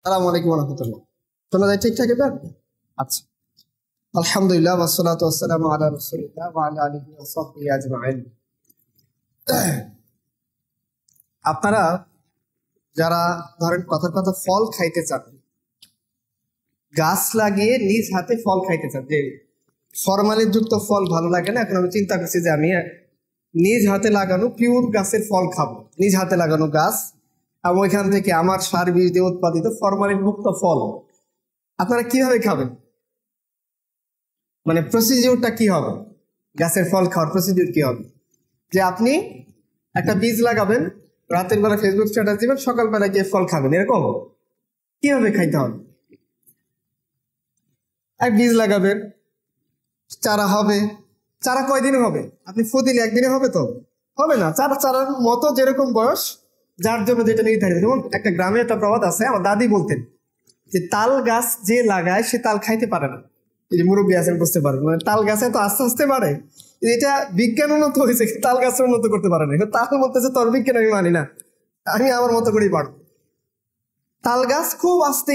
আসসালামু আলাইকুম ওয়া রাহমাতুল্লাহ। শোনা যায় ঠিকঠাক এবার? আচ্ছা, আলহামদুলিল্লাহ ওয়াসসালাতু ওয়াসসালামু আলা রাসূলিল্লাহ ওয়া আলা আলিহি ওয়া সাহবিহি আজমাইন। আপনারা যারা ধরেন কথার কথা ফল খাইতে চান, গাছ লাগিয়ে নিজ হাতে ফল খাইতে চান, যে ফরমালিন যুক্ত ফল ভালো লাগে না, এখন আমি চিন্তা করছি যে আমি নিজ হাতে লাগানো পিওর গাছের ফল খাবো, নিজ হাতে লাগানো গাছ এবং ওইখান থেকে আমার সার বীজ দিয়ে উৎপাদিত ফরমালিন মুক্ত ফল। আপনারা কিভাবে খাবেন? মানে প্রসিডিউরটা কি হবে? গাছের ফল খাওয়ার প্রসিডিউর কি হবে? যে আপনি একটা বীজ লাগাবেন, রাতের বেলা ফেসবুক স্ট্যাটাস দিবেন, সকালবেলা গিয়ে ফল খাবেন, এরকম কিভাবে খাইতে হবে? এক বীজ লাগাবেন, চারা হবে। চারা কয়দিনে হবে? আপনি ফু দিলে একদিনে হবে? তো হবে না। চারার মতো যেরকম বয়স, যার জন্য যেটা নির্ধারিত। যেমন একটা গ্রামে একটা প্রবাদ আছে, আমার দাদি বলতেন যে তাল গাছ যে লাগায় সে তাল খাইতে পারে না। এই যে মুরব্বী আছেন বুঝতে পারেন, মানে তাল গাছে তো আস্তে আস্তে বাড়ে। এটা বিজ্ঞান উন্নত হয়েছে, তাল গাছের উন্নত করতে পারে না। তাল বলতেছে তোর বিজ্ঞান আমি মানি না, আমি আমার মতো করেই বাড়বো। তাল গাছ খুব আস্তে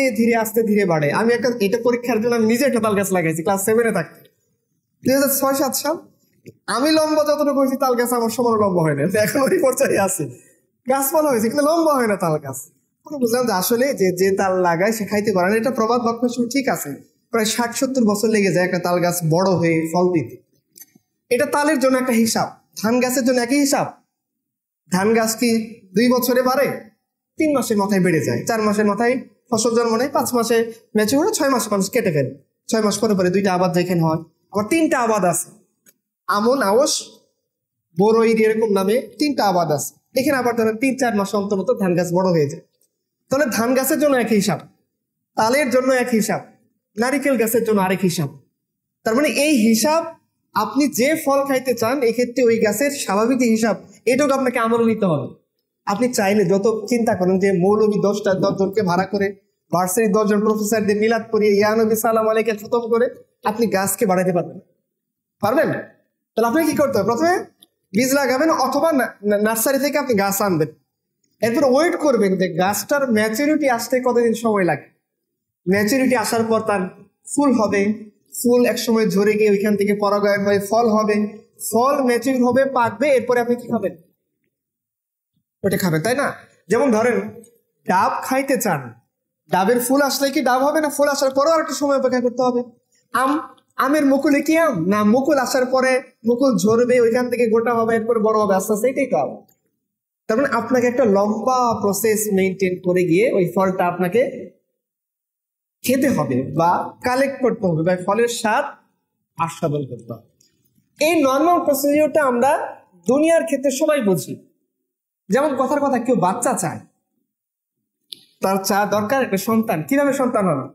ধীরে বাড়ে। আমি এটা পরীক্ষার জন্য আমি নিজে একটা তাল গাছ লাগাইছি ক্লাস 7-এ থাকতে, 2006-7 সাল। আমি লম্বা যতটুকু হয়েছি, তাল গাছ আমার সমান লম্বা হয় না, এখন ওই পর্যায়ে আছে। গাছপালা হয়েছে কিন্তু লম্বা হয় না তাল গাছ। বুঝলাম যে আসলে যে তাল লাগায় সে খাইতে পারে না। এটা প্রবাদ বাক্য ঠিক আছে, প্রায় 60-70 বছর লেগে যায় একটা তাল গাছ বড় হয়ে ফল দিতে। এটা তালের জন্য একটা হিসাব, ধান গাছের জন্য একই হিসাব। ধান গাছ কি 2 বছরে বাড়ে? 3 মাসের মাথায় বেড়ে যায়, 4 মাসের মাথায় ফসল জন্ম নেয়, 5 মাসে ম্যাচিউর হলে 6 মাসে মানুষ কেটে ফেলে। 6 মাস পরে 2টা আবাদ যেখানে হয়। আবার 3টা আবাদ আছে, আমন, আওস, বড়ই, এরকম নামে 3টা আবাদ আছে। এখানে আবার ধরেন 3-4 মাস অন্তর ধান গাছ বড় হয়ে যায়। তাহলে ধান গাছের জন্য এক হিসাব, তালের জন্য এক হিসাব, নারিকেল গাছের জন্য আরেক হিসাব। তার মানে এই হিসাব, আপনি যে ফল খাইতে চান এক্ষেত্রে ওই গাছের স্বাভাবিক হিসাব, এটাকে আপনাকে আমল নিতে হবে। আপনি চাইলে যত চিন্তা করেন যে মৌলবী 10 জনকে ভাড়া করে, ভার্সিটি 10 জন প্রফেসরদের মিলাদ করিয়ে ইয়া নবী সালাম আলাইকে খতম করে আপনি গাছকে বাড়াইতে পারবেন? তাহলে আপনি কি করতে হবে? প্রথমে বীজ লাগাবেন অথবা নার্সারি থেকে আপনি গাছ আনবেন। এরপর ওয়েট করবেন যে গাছটার ম্যাচুরিটি আসতে কতদিন সময় লাগে। ম্যাচুরিটি আসার পর তার ফুল হবে, ফুল একসময় ঝরে গিয়ে ওইখান থেকে পরাগায়ন হয়ে ফল হবে, ফল ম্যাচুর হবে, পাকবে, এরপরে আপনি কি খাবেন? ওটা খাবেন, তাই না? যেমন ধরেন ডাব খাইতে চান, ডাবের ফুল আসলে কি ডাব হবে না? ফুল আসার পরেও আর একটু সময় অপেক্ষা করতে হবে। আমের মুকুলে কি আম না, মুকুল আসার পরে মুকুল ঝরবে, ওইখান থেকে গোটা হবে, এরপরে বড় হবে আস্তে আস্তে, এটাই তো আম। তার মানে আপনাকে একটা লম্বা প্রসেস মেনটেন করে গিয়ে ওই ফলটা আপনাকে খেতে হবে বা কালেক্ট করতে হবে বা ফলের স্বাদ আস্বাদন করতে হবে। এই নর্মাল প্রসিডিওরটা আমরা দুনিয়ার ক্ষেত্রে সবাই বুঝি। যেমন কথার কথা, কেউ বাচ্চা চায়, তার দরকার একটা সন্তান। কিভাবে সন্তান হবে?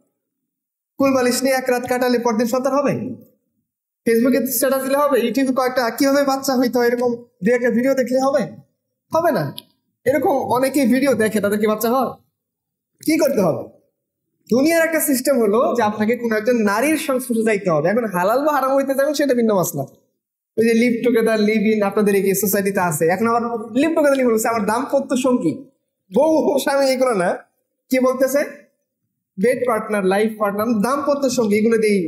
কুলবালিশ নিয়ে এক রাত কাটালে পরদিন সন্তান হবে? ফেসবুকে স্ট্যাটাস দিলে হবে? ইউটিউবে কয়েকটা কিভাবে বাচ্চা হইতে হয় এরকম 2-1টা ভিডিও দেখলে হবে? হবে না। এরকম অনেকেই ভিডিও দেখে, তাদেরকে বাচ্চা হয়? কি করতে হবে? দুনিয়ার একটা সিস্টেম হলো যে আপনাকে কোন একজন নারীর সংস্পর্শে যাইতে হবে। এখন হালাল বা হারাম হইতে যাবেন সেটা ভিন্ন মাসলা। ওই যে লিভ টুগেদার, লিভ ইন আপনাদের এই সোসাইটিতে আছে। এখন আবার লিভ টুগেদার লিভ বলছে, আমার দাম্পত্য সঙ্গী, বউ স্বামী, এগুলো না, কি বলতেছে? বেড পার্টনার, লাইফ পার্টনার, দাম্পত্য সঙ্গী, এগুলো দিয়েই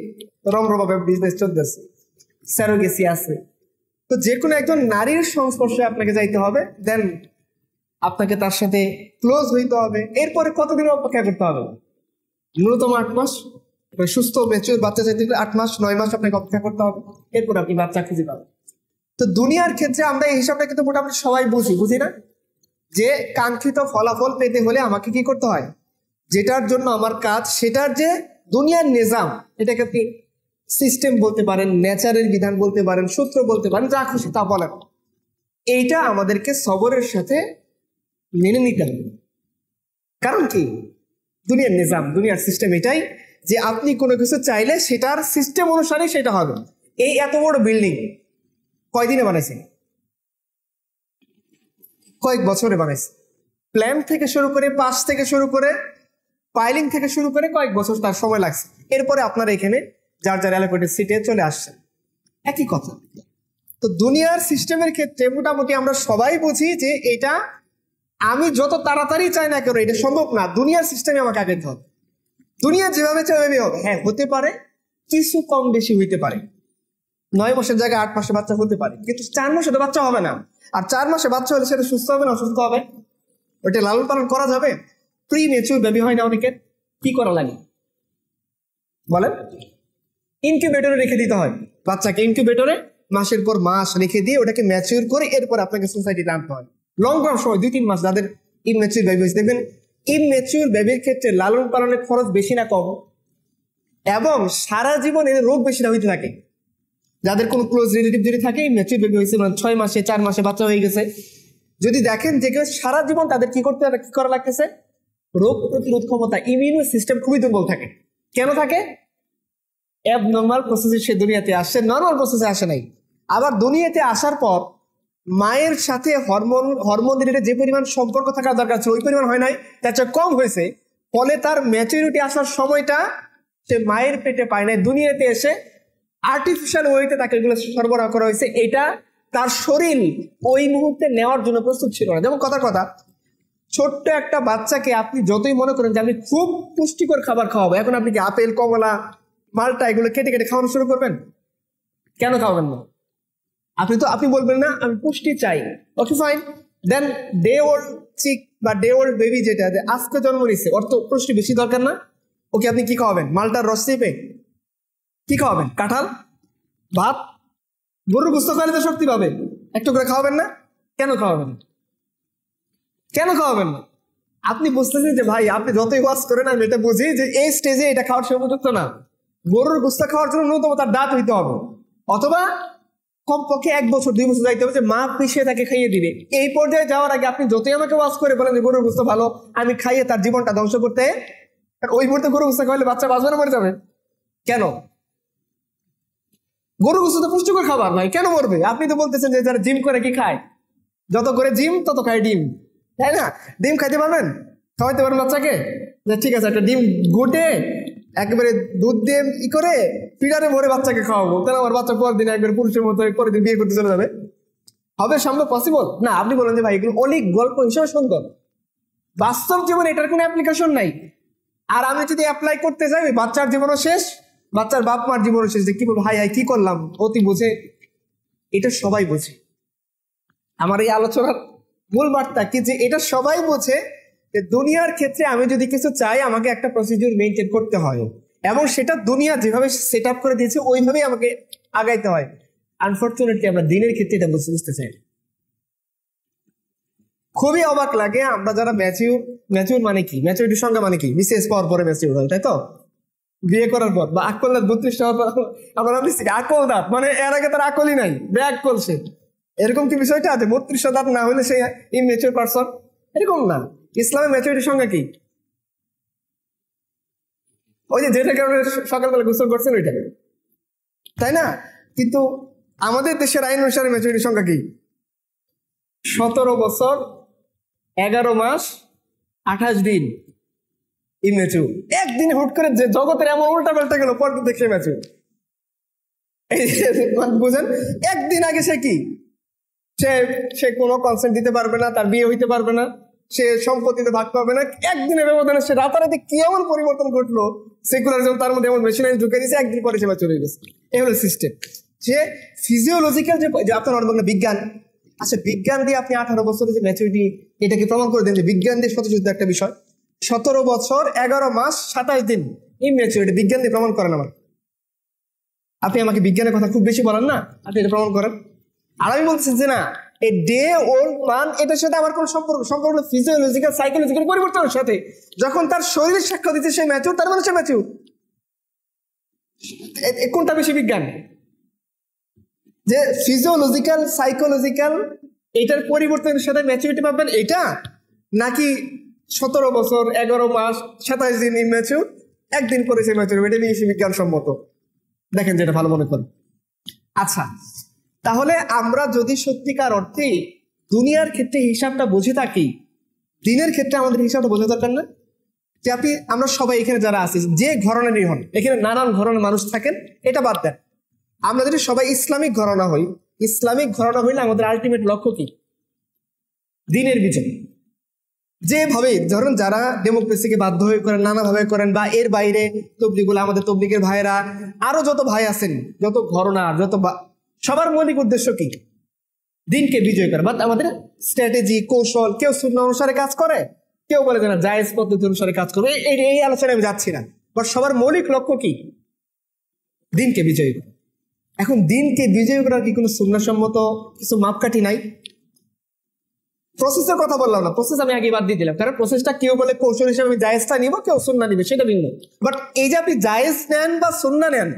রমরভাবে বিজনেস চলতেছে, স্যারোগেসি আছে। তো যে কোনো একজন নারীর সংস্পর্শে আপনাকে যাইতে হবে, দেন আপনাকে তার সাথে ক্লোজ হইতে হবে। এরপরে কতদিন অপেক্ষা করতে হবে? ন্যূনতম 8 মাস। সুস্থ ম্যাচিউর বাচ্চা চাইতে 8 মাস 9 মাস আপনাকে অপেক্ষা করতে হবে, এরপর আপনি বাচ্চা খুঁজে পাবেন। তো দুনিয়ার ক্ষেত্রে আমরা এই হিসাবটা কিন্তু মোটামুটি সবাই বুঝি না? যে কাঙ্ক্ষিত ফলাফল পেতে হলে আমাকে কি করতে হয়, যেটার জন্য আমার কাজ, সেটার যে দুনিয়ার নিজাম, এটাকে আপনি সিস্টেম বলতে পারেন, নেচারের বিধান বলতে পারেন, সূত্র বলতে পারেন, যা খুশি তা বলেন, এইটা আমাদেরকে সবরের সাথে মেনে নিতে হবে। কারণ কি, দুনিয়ার নিজাম, দুনিয়ার সিস্টেম এটাই যে আপনি কোনো কিছু চাইলে সেটার সিস্টেম অনুসারে সেটা হবে। এই এত বড় বিল্ডিং কয়দিনে বানাইছে? কয়েক বছরে বানাইছে। প্ল্যান থেকে শুরু করে, পাস থেকে শুরু করে, পাইলিং থেকে শুরু করে কয়েক বছর তার সময় লাগছে। এরপরে আপনারা এখানে যার যার অ্যালোকেটেড সিটে চলে আসছেন, একই কথা। তো দুনিয়ার সিস্টেমের ক্ষেত্রে মোটামুটি আমরা সবাই বুঝি যে এটা আমি যত তাড়াতাড়ি চাই না কেন এটা সম্ভব না, দুনিয়ার সিস্টেমে আমাকে আগাইতে হবে। দুনিয়া যেভাবে চাই ওইভাবে হবে। হ্যাঁ হতে পারে কিছু কম বেশি হইতে পারে, 9 মাসের জায়গায় 8 মাসে বাচ্চা হতে পারে, কিন্তু 4 মাসে তো বাচ্চা হবে না। আর 4 মাসে বাচ্চা হলে সেটা সুস্থ হবে না অসুস্থ হবে? ওইটা লালন পালন করা যাবে? প্রি মেচুর বেবি হয় না অনেকের, কি করা লাগে বলেন? ইনকিউবেটরে রেখে দিতে হয় বাচ্চাকে, ইনকিউবেটরে মাসের পর মাস রেখে দিয়ে ওটাকে ম্যাচিউর করে এরপর আপনাকে সোসাইটিতে আনতে হয়। লং টার্ম সময় 2-3 মাস যাদের ইনম্যাচিউর বেবি হয়েছে, দেখবেন ইনম্যাচিউর বেবির ক্ষেত্রে লালন পালনের খরচ বেশি না কম, এবং সারা জীবন এদের রোগ বেশি না হইতে থাকে। যাদের কোনো ক্লোজ রিলেটিভ যদি থাকে ইনম্যাচিউর বেবি হয়েছে, মানে 6 মাসে 4 মাসে বাচ্চা হয়ে গেছে, যদি দেখেন যে কেউ সারা জীবন তাদের কি করা লাগতেছে, রোগ প্রতিরোধ ক্ষমতা, ইমিউন সিস্টেম খুবই দুর্বল থাকে। কেন থাকে? অ্যাবনর্মাল প্রসেসে সে দুনিয়াতে আসছে, নর্মাল প্রসেসে আসে নাই। আবার দুনিয়াতে আসার পর মায়ের সাথে হরমোন রিলেটেড যে পরিমাণ সম্পর্ক থাকা দরকার ছিল ওই পরিমাণ হয় নাই, তার চেয়ে কম হয়েছে। ফলে তার ম্যাচুরিটি আসার সময়টা সে মায়ের পেটে পায় নাই, দুনিয়াতে এসে আর্টিফিশিয়াল ওয়েতে তাকে এগুলো সরবরাহ করা হয়েছে। এটা তার শরীর ওই মুহূর্তে নেওয়ার জন্য প্রস্তুত ছিল না। যেমন কথা ছোট্ট একটা বাচ্চাকে আপনি যতই মনে করেন যে আমি খুব পুষ্টিকর খাবার খাওয়াবো, এখন আপনি কি আপেল, কমলা, মালটা এগুলো কেটে কেটে খাওয়ানো শুরু করবেন? কেন খাওয়াবেন না? আপনি বলবেন না আমি পুষ্টি চাই, ওকে ফাইন, দেন ডে ওল্ড চিক বা ডে ওল্ড বেবি যেটা আজকে জন্ম নিচ্ছে, ওর তো পুষ্টি বেশি দরকার না? ওকে আপনি কি খাওয়াবেন? মালটার রস চেপে কি খাওয়াবেন? কাঁঠাল, ভাত, গরুর গোশত খাওয়ালে তো শক্তি পাবে, একটু করে খাওয়াবেন না? কেন খাওয়াবেন না? আপনি বুঝতেছেন যে ভাই আপনি যতই ওয়াজ করেন আমি এটা বুঝি যে এই স্টেজে এটা খাওয়ার সে উপযুক্ত না। গরুর গোশত খাওয়ার জন্য ন্যূনতম তার দাঁত হইতে হবে, অথবা কমপক্ষে 1 বছর 2 বছর যাইতে হবে যে মা পিছিয়ে তাকে খাইয়ে দিবে। এই পর্যায়ে যাওয়ার আগে আপনি যতই আমাকে ওয়াজ করে বলেন যে গরুর গোশত ভালো, আমি খাইয়ে তার জীবনটা ধ্বংস করতে, ওই মুহূর্তে গরুর গোশত খাওয়ালে বাচ্চা বাঁচবে না, মরে যাবে। কেন? গরুর গোশত তো পুষ্টিকর খাবার নয়, কেন মরবে? আপনি তো বলতেছেন যে যারা জিম করে কি খায়, যত করে জিম তত খায় ডিম, তাই না? ডিম খাইতে পারবেন? খাওয়াইতে পারবেন বাচ্চাকে? ঠিক আছে, একটা ডিম গুটে একেবারে দুধ দিয়ে ই করে ফিডারে ভরে বাচ্চাকে খাওয়াবো, তাহলে আমার বাচ্চা পরের দিন একবার পুরুষের মতো পরের দিন বিয়ে করতে চলে যাবে? হবে সম্ভব? পসিবল না। আপনি বলেন যে ভাই এগুলো অনেক গল্প হিসেবে সুন্দর, বাস্তব জীবনে এটার কোনো অ্যাপ্লিকেশন নাই। আর আমি যদি অ্যাপ্লাই করতে যাই বাচ্চার জীবনও শেষ, বাচ্চার বাপ মার জীবনও শেষ। কি বলবো, হাই কি করলাম, অতি বোঝে। এটা সবাই বোঝে। আমার এই আলোচনার মূল বার্তা কি, যে এটা সবাই বোঝে যে দুনিয়ার ক্ষেত্রে আমি যদি কিছু চাই আমাকে একটা প্রসিডিউর মেনটেন করতে হয়, এবং সেটা দুনিয়া যেভাবে সেট আপ করে দিয়েছে ওইভাবেই আমাকে আগাইতে হয়। আনফরচুনেটলি আমরা দিনের ক্ষেত্রে এটা বুঝতে চাই। খুবই অবাক লাগে আমরা যারা ম্যাচিউর মানে কি, ম্যাচুরিটির সংজ্ঞা মানে কি, বিশেষ পাওয়ার পরে ম্যাচিউর হয়, তাই তো? বিয়ে করার পর বা আকল দাঁত 32 হওয়ার পর আমরা ভাবছি আকল দাঁত, মানে এর আগে তার আকলই নাই, ব্যাক করছে। এরকম কি বিষয়টা আছে? 32 দাঁত না হলে সে ইমেচিউর পারসন? এরকম না। ইসলামের ম্যাচুরিটির সংজ্ঞা কি? ওই যে যেটা কারণে সকালবেলা গোসল করছেন ওইটাকে, তাই না? কিন্তু আমাদের দেশের আইন অনুসারে ম্যাচুরিটির সংখ্যা কি? 17 বছর 11 মাস 28 দিন ইমেচিউর। একদিনে হুট করে যে জগতের এমন উল্টা পাল্টা গেল, পরদিন দেখে ম্যাচিউর। বুঝেন? একদিন আগে সে কি, সে কোনো কনসেন্ট দিতে পারবে না, তার বিয়ে হইতে পারবে না, সে সম্পত্তিতে ভাগ পাবে না। একদিনের ব্যবধানে সে রাতারাতি কি এমন পরিবর্তন ঘটলো, সেকুলারিজম তার মধ্যে এমন মেশিনারি ঢুকে দিয়েছে, একদিন পরে সেবা চলে গেছে। এই হলো সিস্টেম। যে ফিজিওলজিক্যাল যে আপনার অন্য বিজ্ঞান, আচ্ছা বিজ্ঞান দিয়ে আপনি 18 বছরের যে ম্যাচুরিটি এটাকে প্রমাণ করে দেন, যে বিজ্ঞান দিয়ে সত্যযুদ্ধ একটা বিষয়। 17 বছর 11 মাস 27 দিন ইম্যাচুরিটি বিজ্ঞান দিয়ে প্রমাণ করেন। আপনি আমাকে বিজ্ঞানের কথা খুব বেশি বলেন না, আপনি এটা প্রমাণ করেন। আর আমি বলছি যে না, এই ডে ওল্ড মান এটার সাথে আমার কোনো সম্পর্ক ফিজিওলজিক্যাল সাইকোলজিক্যাল পরিবর্তনের সাথে। যখন তার শরীরের সাক্ষ্য দিচ্ছে সে ম্যাচিউর, তার মানে সে ম্যাচিউর। কোনটা বেশি বিজ্ঞান? যে ফিজিওলজিক্যাল সাইকোলজিক্যাল এটার পরিবর্তনের সাথে ম্যাচুরিটি পাবেন এটা, নাকি 17 বছর 11 মাস 27 দিন ইম্যাচিউর, একদিন পরে সে ম্যাচিউর? এটা বেশি বিজ্ঞানসম্মত। দেখেন যেটা ভালো মনে করেন। আচ্ছা, তাহলে আমরা যদি সত্যিকার অর্থে দুনিয়ার ক্ষেত্রে হিসাবটা বুঝে থাকি, দিনের ক্ষেত্রে আমাদের হিসাবটা বোঝা দরকার না? যে আমরা সবাই এখানে যারা আছি, যে ঘরানারই হন, এখানে নানান ঘরানার মানুষ থাকেন, এটা বাদ দেন। আমরা যদি সবাই ইসলামিক ঘরানা হই, ইসলামিক ঘরানা হইলে আমাদের আলটিমেট লক্ষ্য কি? দিনের বিজয়। যেভাবে ধরুন যারা ডেমোক্রেসিকে বাধ্য হয়ে করেন, নানাভাবে করেন, বা এর বাইরে তবলিগুলো, আমাদের তবলিগের ভাইরা, আরো যত ভাই আছেন, যত ঘরনা, সবার মৌলিক উদ্দেশ্য কি? দিনকে বিজয় করা। বাট আমাদের স্ট্র্যাটেজি, কৌশল, কেউ সুন্নাহ অনুসারে কাজ করে, কেউ বলে যে না জায়েজ পদ্ধতি অনুসারে কাজ করবে। এই আলোচনায় আমি যাচ্ছি না, বাট সবার মৌলিক লক্ষ্য কি? দিনকে বিজয় করা। এখন দিনকে বিজয় করার কি কোনো সুন্নাহসম্মত কিছু মাপকাঠি নাই? প্রসেসের কথা বললাম না, প্রসেস আমি আগে বাদ দিয়ে দিলাম, কারণ প্রসেসটা কেউ বলে কৌশল হিসেবে আমি জায়েজটা নিব, কেউ সুন্নাহ নিবে, সেটা ভিন্ন। বাট এই যে আপনি জায়েজ নেন বা সুন্নাহ নেন,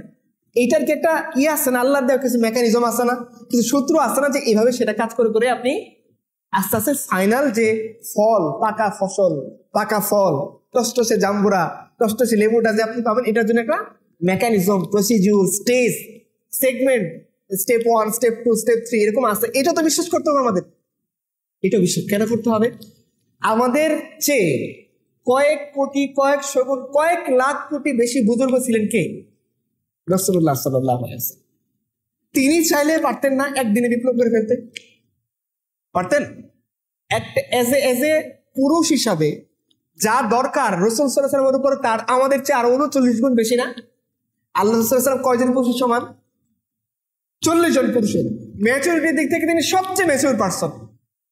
এইটার কি একটা আছে না, আল্লাহর দেওয়া কিছু মেকানিজম আছে না, কিছু সূত্র আছে না, যে এইভাবে সেটা কাজ করে করে আপনি আস্তে আস্তে ফাইনাল যে ফল, পাকা ফসল, পাকা ফল, টসটসে জাম্বুরা, টসটসে লেবুটা যে আপনি পাবেন, এটার জন্য একটা mechanism, procedure, stage, segment, step 1, step 2, step 3 এরকম আছে। এটা তো বিশ্বাস করতে হবে আমাদের। এটা বিশ্বাস কেন করতে হবে? আমাদের চেয়ে কয়েক কোটি, কয়েক শগুন, কয়েক লাখ কোটি বেশি বুজুর্গ ছিলেন কে? রাসূলুল্লাহ সাল্লাল্লাহু আলাইহি ওয়াসাল্লাম। তিনি চাইলে পারতেন না একদিনে বিপ্লব করে ফেলতে? পারতেন। এজ এ পুরুষ হিসাবে যা দরকার রাসূল সাল্লাল্লাহু আলাইহি ওয়াসাল্লামের উপর, তার আমাদের চেয়ে আরো 39 গুণ বেশি না? আল্লাহ সাল্লাল্লাহু আলাইহি ওয়াসাল্লাম কয়জন পুরুষের সমান? 40 জন পুরুষের। ম্যাচুরিটির দিক থেকে তিনি সবচেয়ে ম্যাচিউর পারসন,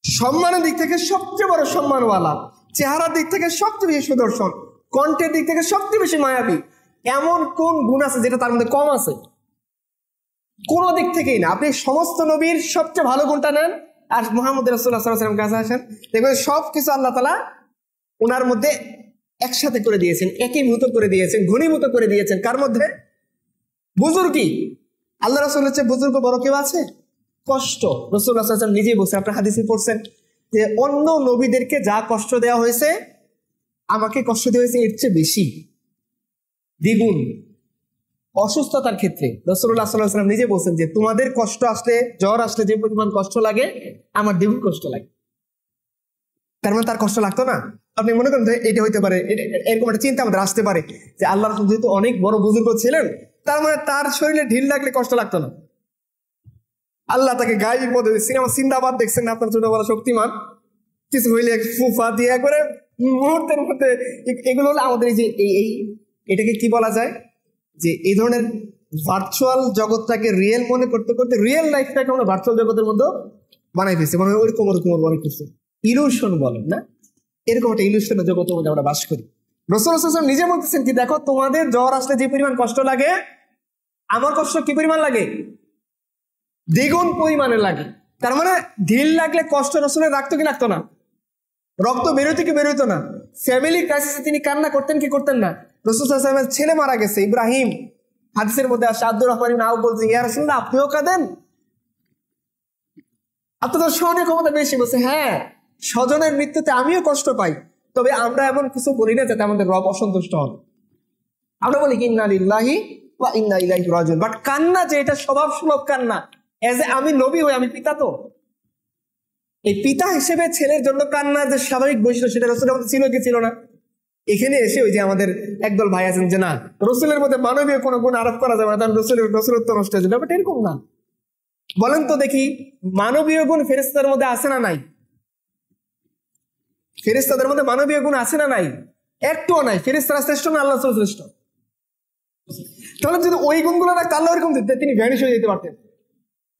সম্মানের দিক থেকে সবচেয়ে বড় সম্মানওয়ালা, চেহারার দিক থেকে সবচেয়ে বেশি সুদর্শন, কণ্ঠের দিক থেকে সবচেয়ে বেশি মায়াবী। এমন কোন গুণ আছে যেটা তার মধ্যে কম আছে? কোন দিক থেকেই না। আপনি সমস্ত নবীর সবচেয়ে ভালো গুণটা নেন, আর মুহাম্মদ রাসূলুল্লাহ সাল্লাল্লাহু আলাইহি ওয়াসাল্লামের কাছে আসেন, দেখবেন সবকিছু আল্লাহ তাআলা ওনার মধ্যে একসাথে করে দিয়েছেন, একীভূত করে দিয়েছেন, ঘনীভূত করে দিয়েছেন। কার মধ্যে? বুজুর্গি। আল্লাহ রাসূলের চেয়ে বুজুর্গ বড় কেউ আছে? কষ্ট। রাসূলুল্লাহ সাল্লাল্লাহু আলাইহি ওয়াসাল্লাম নিজেই বলছেন, আপনার হাদিসে পড়ছেন যে অন্য নবীদেরকে যা কষ্ট দেওয়া হয়েছে, আমাকে কষ্ট দেওয়া হয়েছে এর চেয়ে বেশি, দ্বিগুণ। অসুস্থতার ক্ষেত্রে রাসূলুল্লাহ সাল্লাল্লাহু আলাইহি ওয়াসাল্লাম নিজে বলছেন যে তোমাদের কষ্ট আসলে, জ্বর আসলে যে পরিমাণ কষ্ট লাগে, আমার দ্বিগুণ কষ্ট লাগে। তার মানে তার কষ্ট লাগতো না? আপনি মনে করেন এটা হইতে পারে, এরকম একটা চিন্তা আমাদের আসতে পারে যে আল্লাহ রাসূল যেহেতু অনেক বড় বুজুর্গ ছিলেন, তার মানে তার শরীরে ঢিল লাগলে কষ্ট লাগতো না। আল্লাহ তাকে গায়েবী পদে, সিনেমা সিন্দাবাদ দেখছেন না আপনার ছোটবেলা, শক্তিমান, কিছু হইলে ফুফা দিয়ে একবারে মুহূর্তের মধ্যে। এগুলো হলো আমাদের এই যে এটাকে কি বলা যায়, যে এই ধরনের ভার্চুয়াল জগৎটাকে রিয়েল মনে করতে করতে রিয়েল লাইফটাকে আমরা ভার্চুয়াল জগতের মধ্যে বানাই ফেলছি, মানে ওরকম অনেক কিছু ইলুশন বলেন না, এরকম একটা ইলুশনের জগতের মধ্যে আমরা বাস করি। রাসূলুল্লাহ সাল্লাল্লাহু আলাইহি ওয়াসাল্লাম নিজে বলতেছেন কি, দেখো তোমাদের জ্বর আসলে যে পরিমাণ কষ্ট লাগে, আমার কষ্ট কি পরিমাণ লাগে? দ্বিগুণ পরিমাণে লাগে। তার মানে ঢিল লাগলে কষ্ট রাসূলের লাগতো কি লাগতো না? রক্ত বেরোতে কি বেরোতো না? ফ্যামিলি ক্রাইসিসে তিনি কান্না করতেন কি করতেন না? রাসূল সাল্লাল্লাহু আলাইহি ওয়াসাল্লামের ছেলে মারা গেছে, ইব্রাহিম, হাদিসের মধ্যে আসে, আব্দুর রহমান ইবনে আউফ বলছেন, ইয়া রাসূলুল্লাহ আপনিও কাঁদেন? আপনাদের সহনীয় ক্ষমতা বেশি। বলছে হ্যাঁ, স্বজনের মৃত্যুতে আমিও কষ্ট পাই, তবে আমরা এমন কিছু বলি না যাতে আমাদের রব অসন্তুষ্ট হন। আমরা বলি ইন্না লিল্লাহি ওয়া ইন্না ইলাইহি রাজিউন। বাট কান্না যে এটা স্বভাব সুলভ কান্না, এজ এ আমি নবী হই, আমি পিতা, তো এই পিতা হিসেবে ছেলের জন্য কান্নার যে স্বাভাবিক বৈশিষ্ট্য, সেটা রাসূলের মধ্যে ছিল কি ছিল না? এখানে এসে ওই যে আমাদের একদল ভাই আছেন যে না, রাসূলের মধ্যে মানবীয় কোনো গুণ আরোপ করা যাবে না, তার রাসূলত্ব নষ্ট হয়ে যাবে। বাট এরকম না। বলেন তো দেখি, মানবীয় গুণ ফেরেশতাদের মধ্যে আছে না নাই? ফেরেশতাদের মধ্যে মানবীয় গুণ আছে না নাই? একটুও নাই। ফেরেশতারা শ্রেষ্ঠ না আল্লাহ রাসূল শ্রেষ্ঠ? তাহলে যদি ওই গুণগুলো না, আল্লাহ এরকম তিনি ভ্যানিশ হয়ে যেতে পারতেন।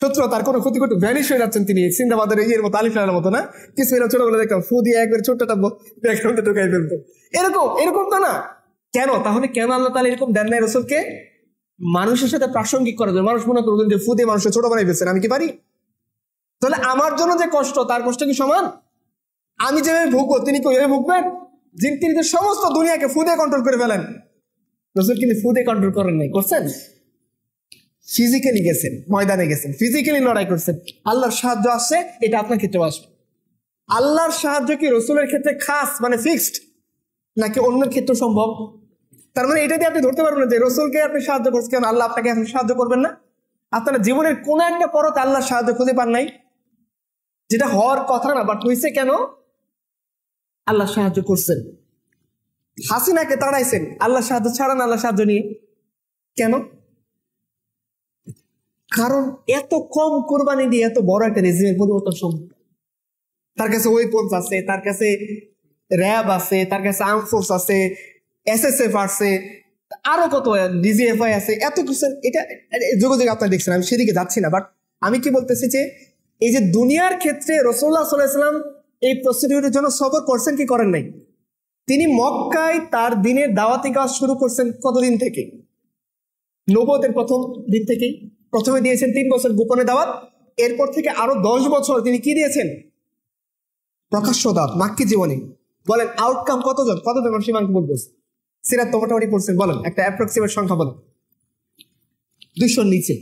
শত্রু তার কোনো ক্ষতি করতে ভ্যানিশ হয়ে যাচ্ছেন তিনি, সিন্দাবাদের ইয়ের মতো, আলিফলার মতো না, কিছু এরকম ছোটবেলা দেখতাম ফু দিয়ে একবার ছোট্টটা ব্যাগের মধ্যে ঢুকাই ফেলতো, এরকম তো না। কেন? তাহলে কেন আল্লাহ তাআলা এরকম দেন নাই রাসূলকে? মানুষের সাথে প্রাসঙ্গিক করার জন্য। মানুষ মনে করবেন যে ফু দিয়ে মানুষকে ছোট বানাই ফেলছেন, আমি কি পারি? তাহলে আমার জন্য যে কষ্ট, তার কষ্ট কি সমান? আমি যেভাবে ভুগবো তিনি কি ওইভাবে ভুগবেন? তিনি তো সমস্ত দুনিয়াকে ফু দিয়ে কন্ট্রোল করে ফেলেন। রাসূল কিন্তু ফু দিয়ে কন্ট্রোল করেন নাই, করছেন ফিজিক্যালি গেছেন, ময়দানে গেছেন, ফিজিক্যালি লড়াই করছেন। আল্লাহর সাহায্য আসছে, এটা আপনার ক্ষেত্রে আসবে। আল্লাহর সাহায্য কি রাসূলের ক্ষেত্রে খাস, মানে ফিক্সড, নাকি অন্যের ক্ষেত্রে সম্ভব? তার মানে এটা দিয়ে আপনি ধরতে পারবেন না যে রাসূলকে আপনি সাহায্য করছেন, কেন আল্লাহ আপনাকে এখন সাহায্য করবেন না? আপনারা জীবনের কোন একটা পরতে আল্লাহর সাহায্য খুঁজে পান নাই, যেটা হওয়ার কথা না, বাট হয়েছে কেন? আল্লাহ সাহায্য করছেন। হাসিনাকে তাড়াইছেন আল্লাহ সাহায্য ছাড়া না, আল্লাহ সাহায্য নিয়ে। কেন? কারণ এত কম কোরবানি দিয়ে এত বড় একটা রেজিমের পরিবর্তন সম্ভব। তার কাছে ওয়েপন্স আছে, তার কাছে র্যাব আছে, তার কাছে আর্ম ফোর্স আছে, SSF আছে, আরো কত DGFI আছে, এত কিছু। এটা যুগে যুগে আপনারা দেখছেন, আমি সেদিকে যাচ্ছি না। বাট আমি কি বলতেছি যে এই যে দুনিয়ার ক্ষেত্রে রাসূলুল্লাহ সাল্লাল্লাহু আলাইহি ওয়াসাল্লাম এই প্রসিডিউরের জন্য সবর করছেন কি করেন নাই? তিনি মক্কায় তার দিনের দাওয়াতি কাজ শুরু করছেন কতদিন থেকে? নবুয়তের প্রথম দিন থেকেই। প্রথমে দিয়েছেন 3 বছর গোপনে দাওয়াত, এরপর থেকে আরো 10 বছর তিনি কি দিয়েছেন? প্রকাশ্য দাওয়াত মাক্কি জীবনে। বলেন আউটকাম কতজন সীমান্ত বলতেছে? সিরাত তো মোটামুটি পড়ছেন, বলেন একটা অ্যাপ্রক্সিমেট সংখ্যা বলেন। 200 নিচে,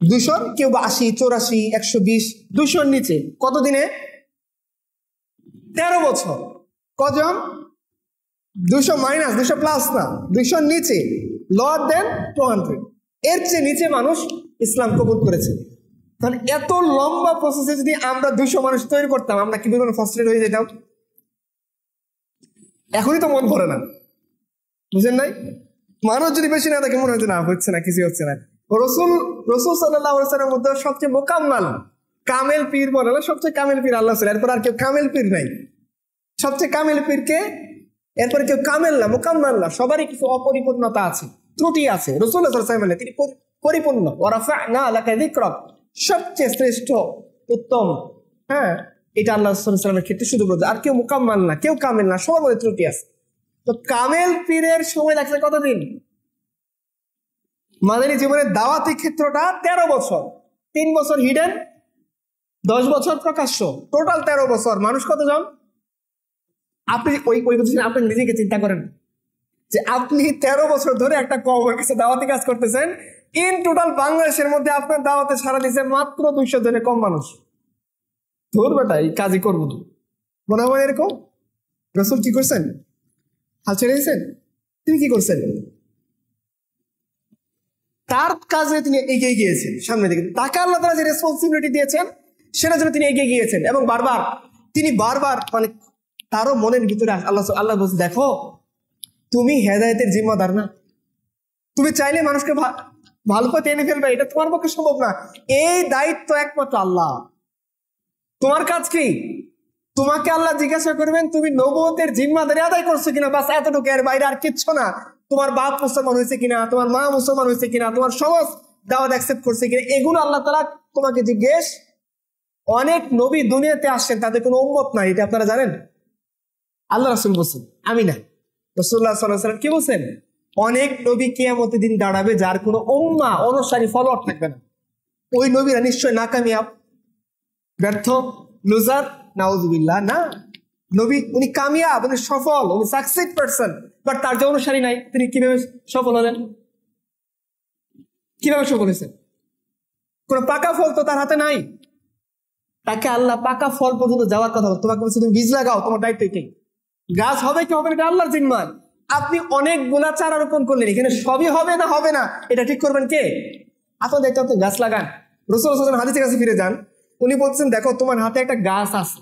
200, কেউ বা 80, 84, 120, 200 নিচে। কত দিনে? 13 বছর। কজন? 200 মাইনাস, 200 প্লাস না, 200 নিচে, লোয়ার দেন 200। এর চেয়ে নিচে মানুষ ইসলাম কবুল করেছে। তাহলে এত লম্বা প্রসেসে যদি আমরা 200 মানুষ তৈরি করতাম, আমরা কি বিভিন্ন ফ্রাস্ট্রেট হয়ে যেতাম? এখনই তো মন ভরে না, বুঝেন নাই? মানুষ যদি বেশি না থাকে মনে হচ্ছে না, হচ্ছে না, কিছু হচ্ছে না। রসুল সাল্লাল্লাহু আলাইহি ওয়াসাল্লামের মধ্যে সবচেয়ে মোকাম্মাল কামেল পীর বলে না, সবচেয়ে কামেল পীর আল্লাহ ছিল, এরপর আর কেউ কামেল পীর নাই। সবচেয়ে কামেল পীরকে, এরপরে কেউ কামেল না, মোকাম্মাল না, সবারই কিছু অপরিপূর্ণতা আছে, ত্রুটি আছে। রাসূলুল্লাহ সাল্লাল্লাহু আলাইহি ওয়াসাল্লাম তিনি পরিপূর্ণ। ওয়া রাফা'না লাকা যিকরাক, সবচেয়ে শ্রেষ্ঠ, উত্তম। হ্যাঁ, এটা আল্লাহ সাল্লাল্লাহু আলাইহি ওয়াসাল্লামের ক্ষেত্রে শুধু বলতে, আর কেউ মোকাম্মাল না, কেউ কামেল না, সবার মধ্যে ত্রুটি আছে। তো কামেল পীরের সময় লাগছে কতদিন? মাদানী জীবনের দাওয়াতি ক্ষেত্রটা 13 বছর, 3 বছর হিডেন, 10 বছর প্রকাশ্য, টোটাল 13 বছর। মানুষ কতজন? আপনি ওই বলছেন, আপনি নিজেকে চিন্তা করেন যে আপনি 13 বছর ধরে একটা কওমের কাছে দাওয়াতি কাজ করতেছেন। ইন টোটাল বাংলাদেশের মধ্যে আপনার দাওয়াতে সারা দিচ্ছে মাত্র 200 জনের কম মানুষ। ধর বেটা, এই কাজই করবো না, মনে হয় এরকম। রাসূল কি করছেন? হাল ছেড়ে দিয়েছেন? তিনি কি করছেন? তার কাজে তিনি এগিয়ে গিয়েছেন সামনের দিকে। তাকে আল্লাহ তাআলা যে রেসপন্সিবিলিটি দিয়েছেন সেটার জন্য তিনি এগিয়ে গিয়েছেন, এবং তিনি বারবার মানে তারও মনের ভিতরে আল্লাহ বলছে, দেখো তুমি হেদায়েতের জিম্মাদার না, তুমি চাইলে মানুষকে ভালো পথে এনে ফেলবে, এটা তোমার পক্ষে সম্ভব না। এই দায়িত্ব একমাত্র আল্লাহ। তোমার কাজ কি? তোমাকে আল্লাহ জিজ্ঞাসা করবেন তুমি নবুয়তের জিম্মাদারি আদায় করছো কিনা, বাস এতটুকু, এর বাইরে আর কিচ্ছু না। তোমার বাপ মুসলমান হয়েছে কিনা, তোমার মা মুসলমান হয়েছে কিনা, তোমার সমাজ দাওয়াত অ্যাকসেপ্ট করছে কিনা, এগুলো আল্লাহ তাআলা তোমাকে জিজ্ঞেস। অনেক নবী দুনিয়াতে আসছেন, তাদের কোনো উম্মত নাই, এটা আপনারা জানেন? আল্লাহ রাসূল বলছেন, আমি না। রাসূলুল্লাহ সাল্লাল্লাহু আলাইহি ওয়াসাল্লাম কি বলছেন? অনেক নবী কিয়ামতের দিন দাঁড়াবে যার কোনো উম্মাহ, অনুসারী, ফলোয়ার থাকবে না। ওই নবীরা নিশ্চয় নাকামিয়াব, ব্যর্থ, লুজার, নাউযুবিল্লাহ। না, নবী উনি কামিয়াব, উনি সফল, উনি সাকসেস পারসন। বাট তার যে অনুসারী নাই, তিনি কিভাবে সফল হলেন? কিভাবে সফল হয়েছেন? কোন পাকা ফল তো তার হাতে নাই। তাকে আল্লাহ পাকা ফল পর্যন্ত যাওয়ার কথা বল, তোমাকে বলছে তুমি বীজ লাগাও, তোমার দায়িত্ব এটাই। গাছ হবে কি হবে না এটা আল্লাহর জিম্মা। আপনি অনেকগুলা চারা রোপণ করলেন, এখানে সবই হবে না হবে না এটা ঠিক করবেন কে? আপনার দায়িত্ব, আপনি গাছ লাগান। রাসূল সাল্লাল্লাহু আলাইহি ওয়াসাল্লাম হাদিসের কাছে ফিরে যান, উনি বলছেন দেখো তোমার হাতে একটা গাছ আছে,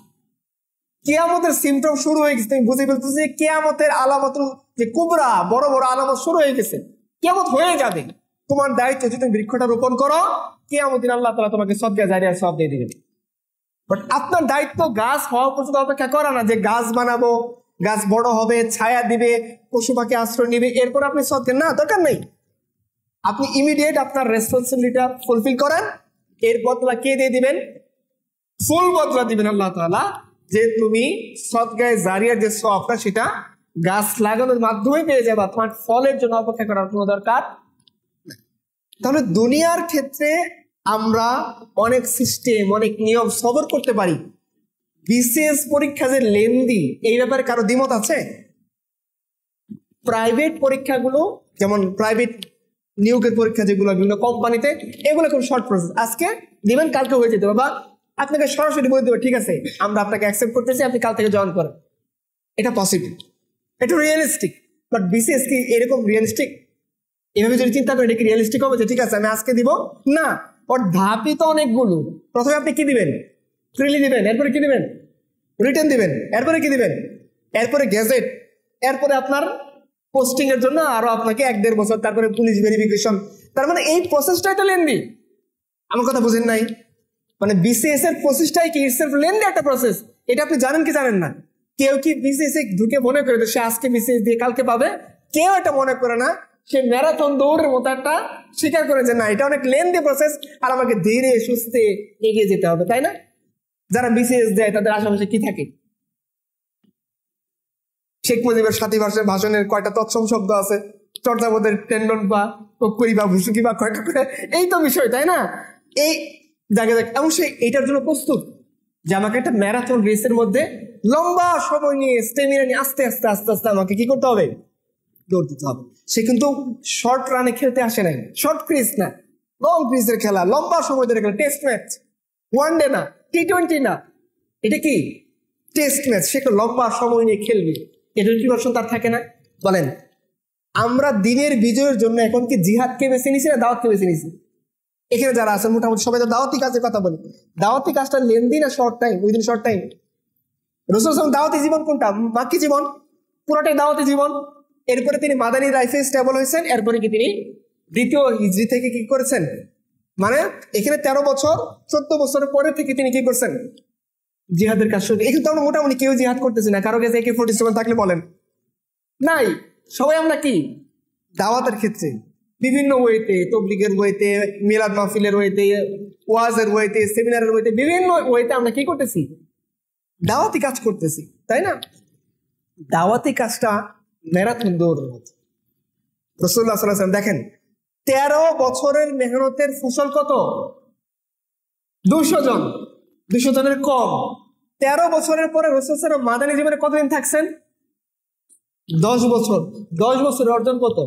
কিয়ামতের সিমটম শুরু হয়ে গেছে, তুমি বুঝে ফেলতেছি কিয়ামতের আলামত, যে কুবরা বড় বড় আলামত শুরু হয়ে গেছে, কিয়ামত হয়ে যাবে। তোমার দায়িত্ব যে তুমি বৃক্ষটা রোপণ করো, কিয়ামতের আল্লাহ তাআলা তোমাকে সদকা জারিয়া সব দিয়ে দিবেন। বাট আপনার দায়িত্ব গাছ হওয়া পর্যন্ত অপেক্ষা করা না, যে গাছ বানাবো, গাছ বড় হবে, ছায়া দিবে, পশু পাখি আশ্রয় নিবে, এরপর আপনি সদকা, না, দরকার নেই। আপনি ইমিডিয়েট আপনার রেসপন্সিবিলিটিটা ফুলফিল করেন, এর বদলা কে দিয়ে দিবেন? ফুল বদলা দিবেন আল্লাহ তাআলা, যে তুমি সদকায়ে জারিয়ার যে সওয়াবটা সেটা গাছ লাগানোর মাধ্যমে পেয়ে যাবে, তোমার ফলের জন্য অপেক্ষা করার কোনো দরকার। তাহলে দুনিয়ার ক্ষেত্রে আমরা অনেক সিস্টেম, অনেক নিয়ম সবর করতে পারি। বিসিএস পরীক্ষা যে লেন্দি, এই ব্যাপারে কারো দ্বিমত আছে? প্রাইভেট পরীক্ষাগুলো, যেমন প্রাইভেট নিয়োগের পরীক্ষা যেগুলো বিভিন্ন কোম্পানিতে, এগুলো খুব শর্ট প্রসেস, আজকে দিবেন কালকে হয়ে যেতে, বাবা আপনাকে সরাসরি বলে দেবো ঠিক আছে আমরা আপনাকে অ্যাকসেপ্ট করতেছি, আপনি কাল থেকে জয়েন করেন। এটা পসিবল, এটা রিয়েলিস্টিক। বাট বিসিএস কি এরকম রিয়েলিস্টিক? এভাবে যদি চিন্তা করেন এটা কি রিয়েলিস্টিক হবে যে ঠিক আছে আমি আজকে দিব? না, ওর ধাপই তো অনেকগুলো। প্রথমে আপনি কি দিবেন? প্রিলি দিবেন, এরপরে কি দিবেন? রিটেন দিবেন, এরপরে কি দিবেন? এরপরে গেজেট, এরপরে আপনার পোস্টিং এর জন্য আরো আপনাকে 1-1.5 বছর, তারপরে পুলিশ ভেরিফিকেশন। তার মানে এই প্রসেসটাই তো লেন্দি। আমার কথা বুঝেন নাই? মানে বিসিএস এর প্রসেসটাই কি ইটসেলফ লেন্দি একটা প্রসেস, এটা আপনি জানেন কি জানেন না? কেউ কি বিসিএস ঢুকে মনে করে সে আজকে বিসিএস দিয়ে কালকে পাবে? কেউ এটা মনে করে না। সে ম্যারাথন দৌড়ের মতো একটা স্বীকার করে যে না, এটা অনেক লেন্দি প্রসেস, আর আমাকে ধীরে সুস্থে এগিয়ে যেতে হবে, তাই না? যারা বিসিএস দেয় তাদের আশেপাশে কি থাকে? শেখ মুজিবের 7ই ভাষণের কয়টা তৎসম শব্দ আছে? চর্যাপদের টেন্ডন বা করি বা ভুসুকি বা কয়টা করে, এই তো বিষয়, তাই না? এই জায়গায় এবং সে এইটার জন্য প্রস্তুত যে আমাকে একটা ম্যারাথন রেসের মধ্যে লম্বা সময় নিয়ে স্টেমিনা নিয়ে আস্তে আস্তে আস্তে আস্তে আমাকে কি করতে হবে? দৌড় দিতে হবে। সে কিন্তু শর্ট রানে খেলতে আসে নাই, শর্ট ক্রিজ না, লং ক্রিজের খেলা, লম্বা সময় ধরে খেলা, টেস্ট ম্যাচ, ওয়ানডে না, টি20 না, এটা কি টেস্ট ম্যাচ। সে একটা লম্বা সময় নিয়ে খেলবে, এটা প্রিপারেশন তার থাকে না? বলেন, আমরা দিনের বিজয়ের জন্য এখন কি জিহাদকে বেছে নিছি না দাওয়াতকে বেছে নিছি? এখানে যারা আছেন মোটামুটি সবাই তো দাওয়াতি কাজের কথা বলি। দাওয়াতি কাজটা লেন্দি না short time, within short time? রাসূল সাল্লাল্লাহু আলাইহি ওয়াসাল্লাম দাওয়াতি জীবন কোনটা? মাক্কি জীবন, পুরোটাই দাওয়াতি জীবন। এরপরে তিনি মাদানী লাইফে স্টেবল হয়েছেন। এরপরে কি তিনি দ্বিতীয় হিজরি থেকে কি করেছেন? মানে এখানে 13 বছর 14 বছরের পরে থেকে তিনি কি করছেন? জিহাদের কাজ শুরু। এখানে তো আমরা মোটামুটি কেউ জিহাদ করতেছি না। কারো কাছে AK-47 থাকলে বলেন, নাই। সবাই আমরা কি দাওয়াতের ক্ষেত্রে বিভিন্ন ওয়েতে, তবলিগের ওয়েতে, মিলাদ মাহফিলের ওয়েতে, ওয়াজের ওয়েতে, সেমিনারের ওয়েতে, বিভিন্ন ওয়েতে আমরা কি করতেছি? দাওয়াতি কাজ করতেছি, তাই না? দাওয়াতি কাজটা ম্যারাথন দৌড়ের মতো। রাসূলুল্লাহ সাল্লাল্লাহু আলাইহি ওয়াসাল্লাম দেখেন, 13 বছরের মেহনতের ফসল কত? 200 জন, 200 জনের কম। 13 বছরের পরে রাসূল সাল্লাল্লাহু আলাইহি ওয়াসাল্লাম মাদানী জীবনে কতদিন থাকছেন? 10 বছর। 10 বছরের অর্জন কত?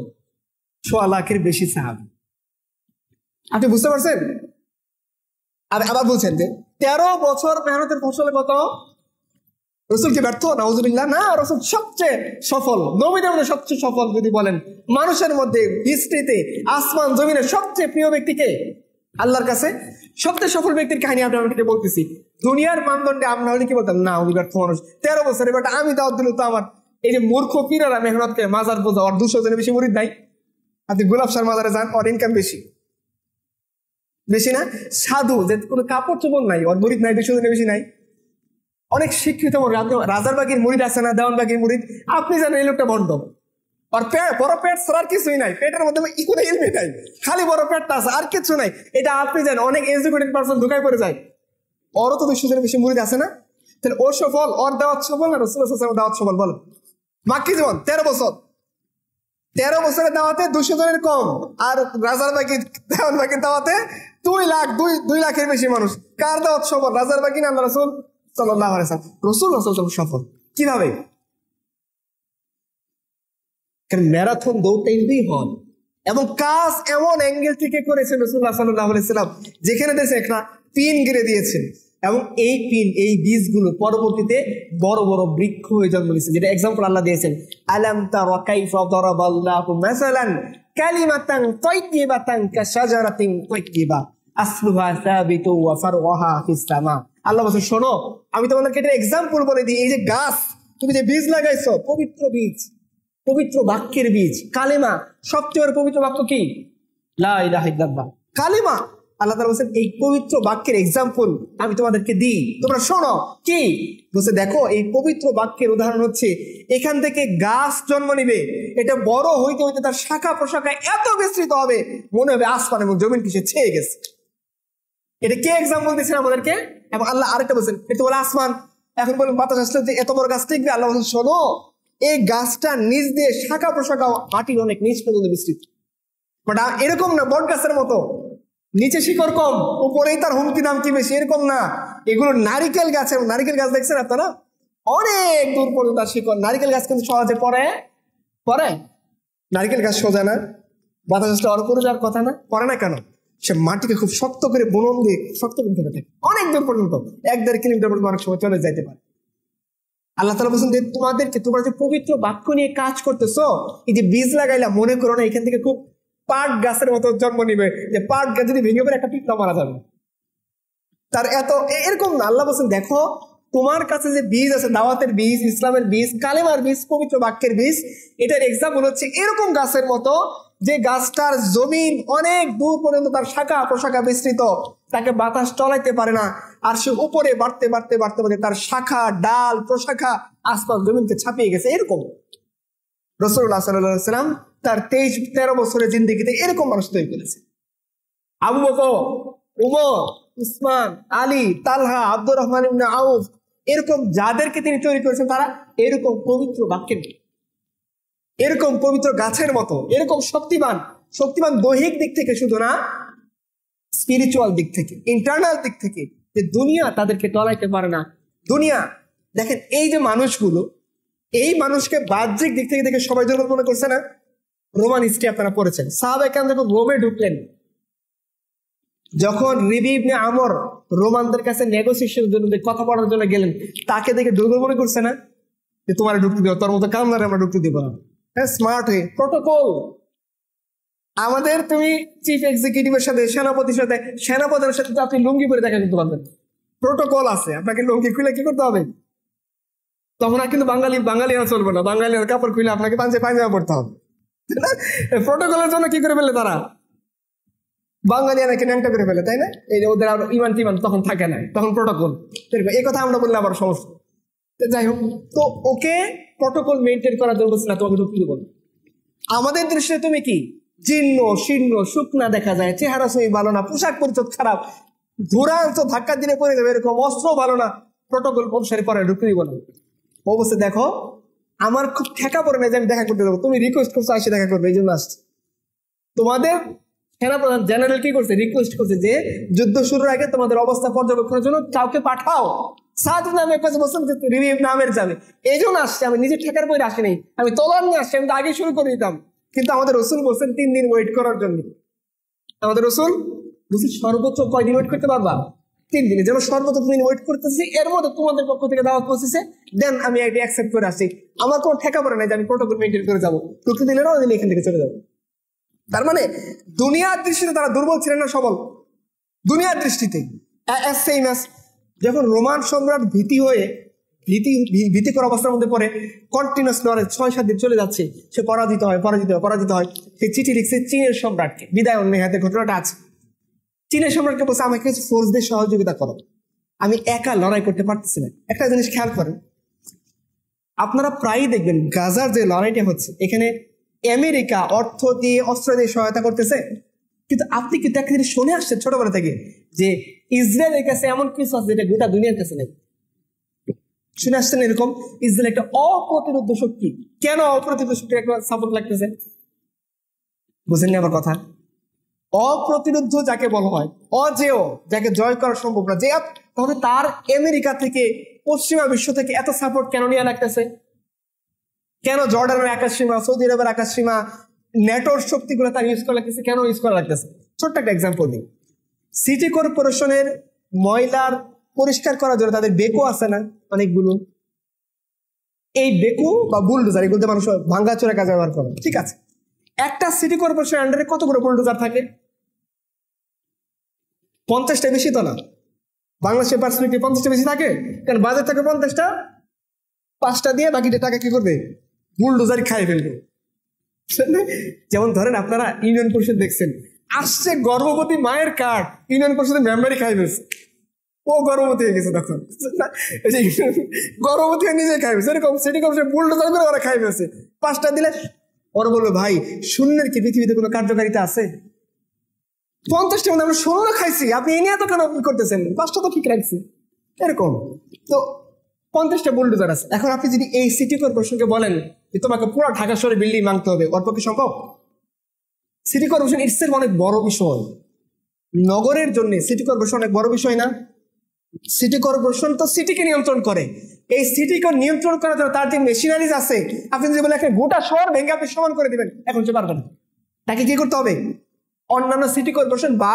6 লাখের বেশি সাহাবী। আপনি বুঝতে পারছেন? আবার বলছেন যে 13 বছর মেহনতের ফসল কত? রাসূল কি ব্যর্থ? নাউজুবিল্লাহ, না, রাসূল সবচেয়ে সফল, নবীদের মধ্যে সবচেয়ে সফল। যদি বলেন মানুষের মধ্যে হিস্ট্রিতে আসমান জমিনের সবচেয়ে প্রিয় ব্যক্তিকে আল্লাহর কাছে সবচেয়ে সফল ব্যক্তির কাহিনী আপনাকে বলতেছি। দুনিয়ার মানদণ্ডে আমরা হলে কি বলতাম? না, উনি ব্যর্থ মানুষ। 13 বছরে বাট আমি দাওয়াত দিল তো আমার এই যে মূর্খ পীরেরা মেহনত করে মাজার বোঝা, আর 200 জনের বেশি মুরিদ নাই। আপনি গোলাপ শাহ মাজারে যান, ওর ইনকাম বেশি, বেশি না? সাধু যে কোনো কাপড় চোপড় নাই, ওর মুরিদ নাই, 200 জনের বেশি নাই। অনেক শিক্ষিত রাজারবাগির মুরিদ আছে না, দেওয়ানবাগির মুরিদ। আপনি জানেন এই লোকটা বন্ধ, আর বড় পেট ছাড়া আর কিছুই নাই, পেটের মধ্যে কোনো ইলমি নাই, খালি বড় পেটটা আছে, আর কিছু নাই। এটা আপনি জানেন, অনেক এডুকেটেড পারসন ঢুকায় পড়ে যায়। ওরও তো 200 জনের বেশি মুরিদ আছে না? তাহলে ও সফল, ওর দাওয়াত সফল না রাসূলুল্লাহ সাল্লাল্লাহু আলাইহি ওয়াসাল্লাম দাওয়াত সফল? বল। মাক্কি জীবন 13 বছর, 13 বছরের দাওয়াতে 200 জনের কম, আর রাজারবাগির দেওয়ানবাগির দাওয়াতে 2 লাখের বেশি মানুষ। কার দাওয়াত সফল? রাজারবাগি না আল্লাহ রাসূল সাল্লাল্লাহু আলাইহি ওয়াসাল্লাম? রাসূলুল্লাহ সাল্লাল্লাহু আলাইহি ওয়াসাল্লাম সফল কিভাবে? কারণ ম্যারাথন দৌড়টা এমনিই হয়, এবং কাজ এমন অ্যাঙ্গেল থেকে করেছেন রাসূলুল্লাহ সাল্লাল্লাহু আলাইহি ওয়াসাল্লাম, যেখানে দেশে একটা পিন গিরে দিয়েছেন, এবং এই পিন, এই বীজগুলো পরবর্তীতে বড় বড় বৃক্ষ হয়ে জন্ম নিয়েছে। যেটা এক্সাম্পল আল্লাহ দিয়েছেন, আলাম তারা কাইফা দারাবাল্লাহু মাসালান কালিমাতান তাইয়্যিবাতান কাশাজারাতিন তাইয়্যিবা আসলুহা সাবিতু ওয়া ফারউহা ফিস সামা। আল্লাহ বলেন, শোনো, আমি তোমাদেরকে একটা এক্সাম্পল বলে দিই। এই যে গাছ, তুমি যে বীজ লাগাইছো, পবিত্র বীজ, পবিত্র বাক্যের বীজ, কালেমা। সবচেয়ে পবিত্র বাক্য কি? লা ইলাহা ইল্লাল্লাহ, কালেমা। আল্লাহ তাআলা বলেন, এই পবিত্র বাক্যের এক্সাম্পল আমি তোমাদেরকে দিই, তোমরা শোনো। কি বলছে? দেখো, এই পবিত্র বাক্যের উদাহরণ হচ্ছে, এখান থেকে গাছ জন্ম নিবে, এটা বড় হইতে হইতে তার শাখা প্রশাখা এত বিস্তৃত হবে, মনে হবে আসমান এবং জমিন কিসে ছেয়ে গেছে। এটা কে এক্সাম্পল দিয়েছেন আমাদেরকে? এবং আল্লাহ আরেকটা বলছেন, এটা বলে আসমান। এখন বলেন বাতাস আসলে যে এত বড় গাছ টিকবে? আল্লাহ বলছেন, শোনো, এই গাছটা নিচ দিয়ে শাখা প্রশাখা মাটির অনেক নিচ পর্যন্ত বিস্তৃত। বাট এরকম না বট গাছের মতো নিচে শিকড় কম, উপরেই তার হুমকি দাম কি বেশি, এরকম না। এগুলো নারিকেল গাছ, এবং নারিকেল গাছ দেখছেন আপনারা অনেক দূর পর্যন্ত তার শিকড়। নারিকেল গাছ কিন্তু সহজে পরে নারিকেল গাছ সোজা না, বাতাস আসলে অর করে যাওয়ার কথা না, পরে না কেন? সে মাটিকে খুব শক্ত করে বুনন দিয়ে শক্ত করে ধরে থাকে, অনেক দূর পর্যন্ত, 1-1.5 কিলোমিটার পর্যন্ত অনেক সময় চলে যাইতে পারে। আল্লাহ তাআলা বলছেন যে তোমরা যে পবিত্র বাক্য নিয়ে কাজ করতেছো, এই যে বীজ লাগাইলা, মনে করো না এখান থেকে খুব পাট গাছের মতো জন্ম নিবে, যে পাট গাছ যদি ভেঙে পড়ে একটা পিঁপড়া মারা যাবে, তার এত এরকম না। আল্লাহ বলছেন, দেখো, তোমার কাছে যে বীজ আছে, দাওয়াতের বীজ, ইসলামের বীজ, কালেমার বীজ, পবিত্র বাক্যের বীজ, এটার এক্সাম্পল হচ্ছে এরকম গাছের মতো, যে গাছটার জমিন অনেক দূর পর্যন্ত তার শাখা প্রশাখা বিস্তৃত, তাকে বাতাস চলাইতে পারে না, আর সে উপরে বাড়তে বাড়তে বাড়তে বাড়তে তার শাখা, ডাল, প্রশাখা আসমান জমিনকে ছাপিয়ে গেছে, এরকম রাসূলুল্লাহ সাল্লাল্লাহু আলাইহি ওয়াসাল্লাম তার 23-13 বছরের জিন্দেগিতে এরকম মানুষ তৈরি করেছে। আবু বকর, উমর, উসমান, আলী, তালহা, আব্দুর রহমান ইবনে আউফ, এরকম যাদেরকে তিনি তৈরি করেছেন তারা এরকম পবিত্র বাক্যের, এরকম পবিত্র গাছের মতো, এরকম শক্তিমান দৈহিক দিক থেকে শুধু না, স্পিরিচুয়াল দিক থেকে, ইন্টারনাল দিক থেকে, যে দুনিয়া তাদেরকে টলাইতে পারে না। দুনিয়া দেখেন, এই যে মানুষগুলো, এই মানুষকে বাহ্যিক দিক থেকে দেখে সবাই দুর্বল মনে করছে না? রোমান হিস্ট্রি আপনারা পড়েছেন, সাহাবায়ে কেরাম যখন রোমে ঢুকলেন, যখন রিবি ইবনে আমর রোমানদের কাছে নেগোসিয়েশনের জন্য কথা বলার জন্য গেলেন, তাকে দেখে দুর্বল মনে করছে না যে তোমার ঢুকতে দিব, তোর মতো কামনারে আমরা ঢুকতে দিব না। হ্যাঁ, স্মার্ট হয়ে প্রটোকল। আমাদের তুমি চিফ এক্সিকিউটিভের সাথে, সেনাপতির সাথে, সেনাপতির সাথে তো আপনি লুঙ্গি পরে দেখা করতে পারবেন, প্রটোকল আছে। আপনাকে লুঙ্গি খুলে কি করতে হবে? তখন আর কিন্তু বাঙালিরা চলবে না, বাঙালির কাপড় খুলে আপনাকে পাঞ্জামা পড়তে হবে। প্রটোকলের জন্য কি করে ফেলে তারা? বাঙালিয়ানাকে ন্যাংটা করে ফেলে, তাই না? এই যে ওদের আর ইমান টিমান তখন থাকে না, তখন প্রটোকল। এই কথা আমরা বললে আবার সমস্যা। যাই হোক, তো ওকে প্রটোকল মেনটেন করার জন্য বলছি না তোমাকে ঢুকতে দেবো না। আমাদের দৃষ্টিতে তুমি কি জীর্ণ শীর্ণ শুকনা দেখা যায়, চেহারা সই ভালো না, পোশাক পরিচ্ছদ খারাপ, ঘোড়া তো ধাক্কা দিলে পড়ে যাবে এরকম, অস্ত্র ভালো না, প্রটোকল অনুসারে পরে ঢুকতে দিব না। অবশ্যই দেখো, আমার খুব ঠেকা পড়ে না যে আমি দেখা করতে দেবো, তুমি রিকোয়েস্ট করছো আসে দেখা করবে, এই জন্য আসছে। তোমাদের সেনাপ্রধান জেনারেল কি করছে? রিকোয়েস্ট করছে যে যুদ্ধ শুরুর আগে তোমাদের অবস্থা পর্যবেক্ষণের জন্য কাউকে পাঠাও। সাদ নামে নামের যাবে, এই জন্য আসছে। আমি নিজে ঠেকার বই আসি নাই, আমি তলোয়ার নিয়ে আসছি, আমি তো আগে শুরু করে দিতাম। কিন্তু আমাদের রসুল বলছেন 3 দিন ওয়েট করার জন্য। আমাদের রসুল বলছে সর্বোচ্চ কয়দিন ওয়েট করতে পারবা? 3 দিনে। যেন সর্বোচ্চ 3 দিন ওয়েট করতেছি, এর মধ্যে তোমাদের পক্ষ থেকে দাওয়াত পৌঁছেছে, দেন আমি এটি অ্যাকসেপ্ট করে আসি। আমার কোনো ঠেকা পড়ে নাই যে আমি প্রোটোকল মেনটেন করে যাবো, ঢুকতে দিলে না দিলে এখান থেকে চলে যাবো। তার মানে দুনিয়ার দৃষ্টিতে তারা দুর্বল ছিলেন না, সবল। দুনিয়ার দৃষ্টিতে যখন রোমান সম্রাট ভীতিকর অবস্থার মধ্যে পড়ে, কন্টিনিউয়াস লড়াই 6-7 দিন চলে যাচ্ছে, সে পরাজিত হয়। সে চিঠি লিখছে চীনের সম্রাটকে, বিদায় হাতে ঘটনাটা আছে। চীনের সম্রাটকে বলছে আমাকে কিছু ফোর্স দিয়ে সহযোগিতা করো, আমি একা লড়াই করতে পারতেছি না। একটা জিনিস খেয়াল করেন, আপনারা প্রায়ই দেখবেন গাজার যে লড়াইটা হচ্ছে, এখানে আমেরিকা অর্থ দিয়ে, অস্ত্র দিয়ে সহায়তা করতেছে, কিন্তু আপনি কিন্তু একটা জিনিস শুনে আসছেন ছোটবেলা থেকে যে ইসরায়েলের কাছে এমন কিছু আছে যেটা গোটা দুনিয়ার কাছে নেই। শুনে আসছেন এরকম, ইসরায়েল একটা অপ্রতিরোধ্য শক্তি। কেন অপ্রতিরোধ্য শক্তির একটা সাপোর্ট লাগতেছে? বুঝেননি আমার কথা? অপ্রতিরোধ্য যাকে বলা হয়, অজেয়, যাকে জয় করা সম্ভব না, যে তাহলে তার আমেরিকা থেকে, পশ্চিমা বিশ্ব থেকে এত সাপোর্ট কেন নিয়ে লাগতেছে? কেন জর্ডানের আকাশ সীমা, সৌদি আরবের আকাশ সীমা, নেটোর শক্তিগুলো তার ইউজ করা লাগতেছে? কেন ইউজ করা লাগতেছে? ছোট্ট একটা এক্সাম্পল দিই। সিটি কর্পোরেশনের ময়লার পরিষ্কার করার জন্য তাদের বেকো আছে না অনেকগুলো, এই বেকো বা বুলডোজার, এগুলোতে মানুষ ভাঙ্গাচোরা কাজে ব্যবহার করে, ঠিক আছে। একটা সিটি কর্পোরেশনের আন্ডারে কতগুলো বুলডোজার থাকে? 50টা, বেশি তো না। বাংলাদেশের পার্সপেক্টিভ 50টা বেশি থাকে, কারণ বাজার থাকে 50টা, 5টা দিয়ে বাকিটা টাকা কি করবে? বুলডোজারই খাই ফেলবে। যেমন ধরেন আপনারা ইউনিয়ন পরিষদ দেখছেন, আসছে গর্ভবতী মায়ের কার্ড, ইউনিয়ন পরিষদের মেম্বারই খাই ফেলছে, ও গর্ভবতী হয়ে গেছে, তখন গর্ভবতী হয়ে নিজে খাই ফেলছে। এরকম সিটি কর্পোরেশন বুলডোজার করে ওরা খাই ফেলছে। 5টা দিলে ওরা বললো ভাই শূন্যের কি পৃথিবীতে কোনো কার্যকারিতা আছে? 50টা মধ্যে আমরা 16 খাইছি, আপনি এ নিয়ে তো কেন করতেছেন? 5টা তো ঠিক রাখছি। এরকম তো 50টা বুলডোজার আছে। এখন আপনি যদি এই সিটি কর্পোরেশনকে বলেন যে তোমাকে পুরো ঢাকা শহরে বিল্ডিং ভাঙতে হবে, ওর পক্ষে সম্ভব? সিটি কর্পোরেশন ইটসেলফ অনেক বড় বিষয়, নগরের জন্য সিটি কর্পোরেশন অনেক বড় বিষয় না? সিটি কর্পোরেশন তো সিটিকে নিয়ন্ত্রণ করে, এই সিটিকে নিয়ন্ত্রণ করার জন্য তার যে মেশিনারিজ আছে, আপনি যদি বলেন একটা গোটা শহর ভেঙে আপনি সমান করে দিবেন, এখন সে পারবেন না। তাকে কি করতে হবে? অন্যান্য সিটি কর্পোরেশন বা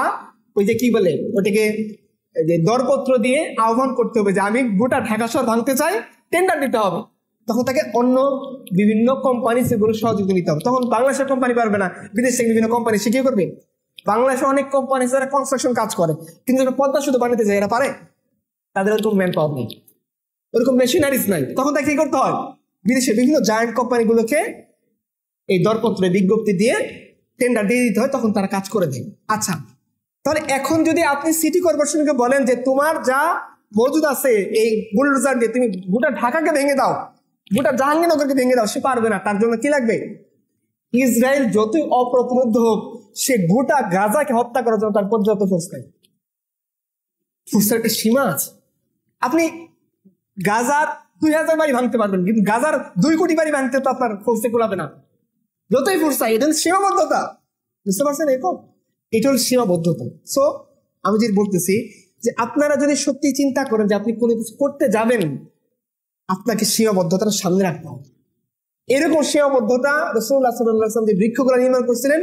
ওই যে কি বলে ওটাকে, যে দরপত্র দিয়ে আহ্বান করতে হবে যে আমি গোটা ঢাকা শহর ভাঙতে চাই, টেন্ডার দিতে হবে। তখন তাকে অন্য বিভিন্ন কোম্পানি সেগুলো সহযোগিতা নিতে হবে। তখন বাংলাদেশের কোম্পানি পারবে না, বিদেশ থেকে বিভিন্ন কোম্পানি সে কি করবে? বাংলাদেশে অনেক কোম্পানি যারা কনস্ট্রাকশন কাজ করে, কিন্তু পদ্মা শুধু বানাতে যায়, এরা পারে? তাদের ওরকম ম্যান পাওয়ার নেই, ওরকম মেশিনারিজ নাই। তখন তাকে কি করতে হয়? বিদেশের বিভিন্ন জায়ান্ট কোম্পানিগুলোকে এই দরপত্রে বিজ্ঞপ্তি দিয়ে টেন্ডার দিয়ে দিতে হয়, তখন তারা কাজ করে দেয়। আচ্ছা, তাহলে এখন যদি আপনি সিটি কর্পোরেশনকে বলেন যে তোমার যা মজুদ আছে এই বুলডোজার দিয়ে তুমি গোটা ঢাকাকে ভেঙে দাও, গোটা জাহাঙ্গীরনগরকে ভেঙে দাও, সে পারবে না। তার জন্য কি লাগবে? ইসরায়েল যতই অপ্রতিরোধ হোক, সে গোটা গাজাকে হত্যা করার জন্য তার পর্যাপ্ত ফোর্স নেই। ফোর্সের একটা সীমা আছে। আপনি গাজার 2000 বাড়ি ভাঙতে পারবেন, কিন্তু গাজার 2 কোটি বাড়ি ভাঙতে তো আপনার ফোর্সে কুলাবে না। যতই ফোর্স চাই, এটা সীমাবদ্ধতা। বুঝতে পারছেন? এটা হল সীমাবদ্ধতা। সো আমি যেটা বলতেছি যে আপনারা যদি সত্যি চিন্তা করেন যে আপনি কোনো কিছু করতে যাবেন, আপনাকে সীমাবদ্ধতার সামনে রাখতে হবে। এরকম সীমাবদ্ধতা রাসূলুল্লাহ সাল্লাল্লাহু আলাইহি ওয়াসাল্লাম যে বৃক্ষগুলো নির্মাণ করছিলেন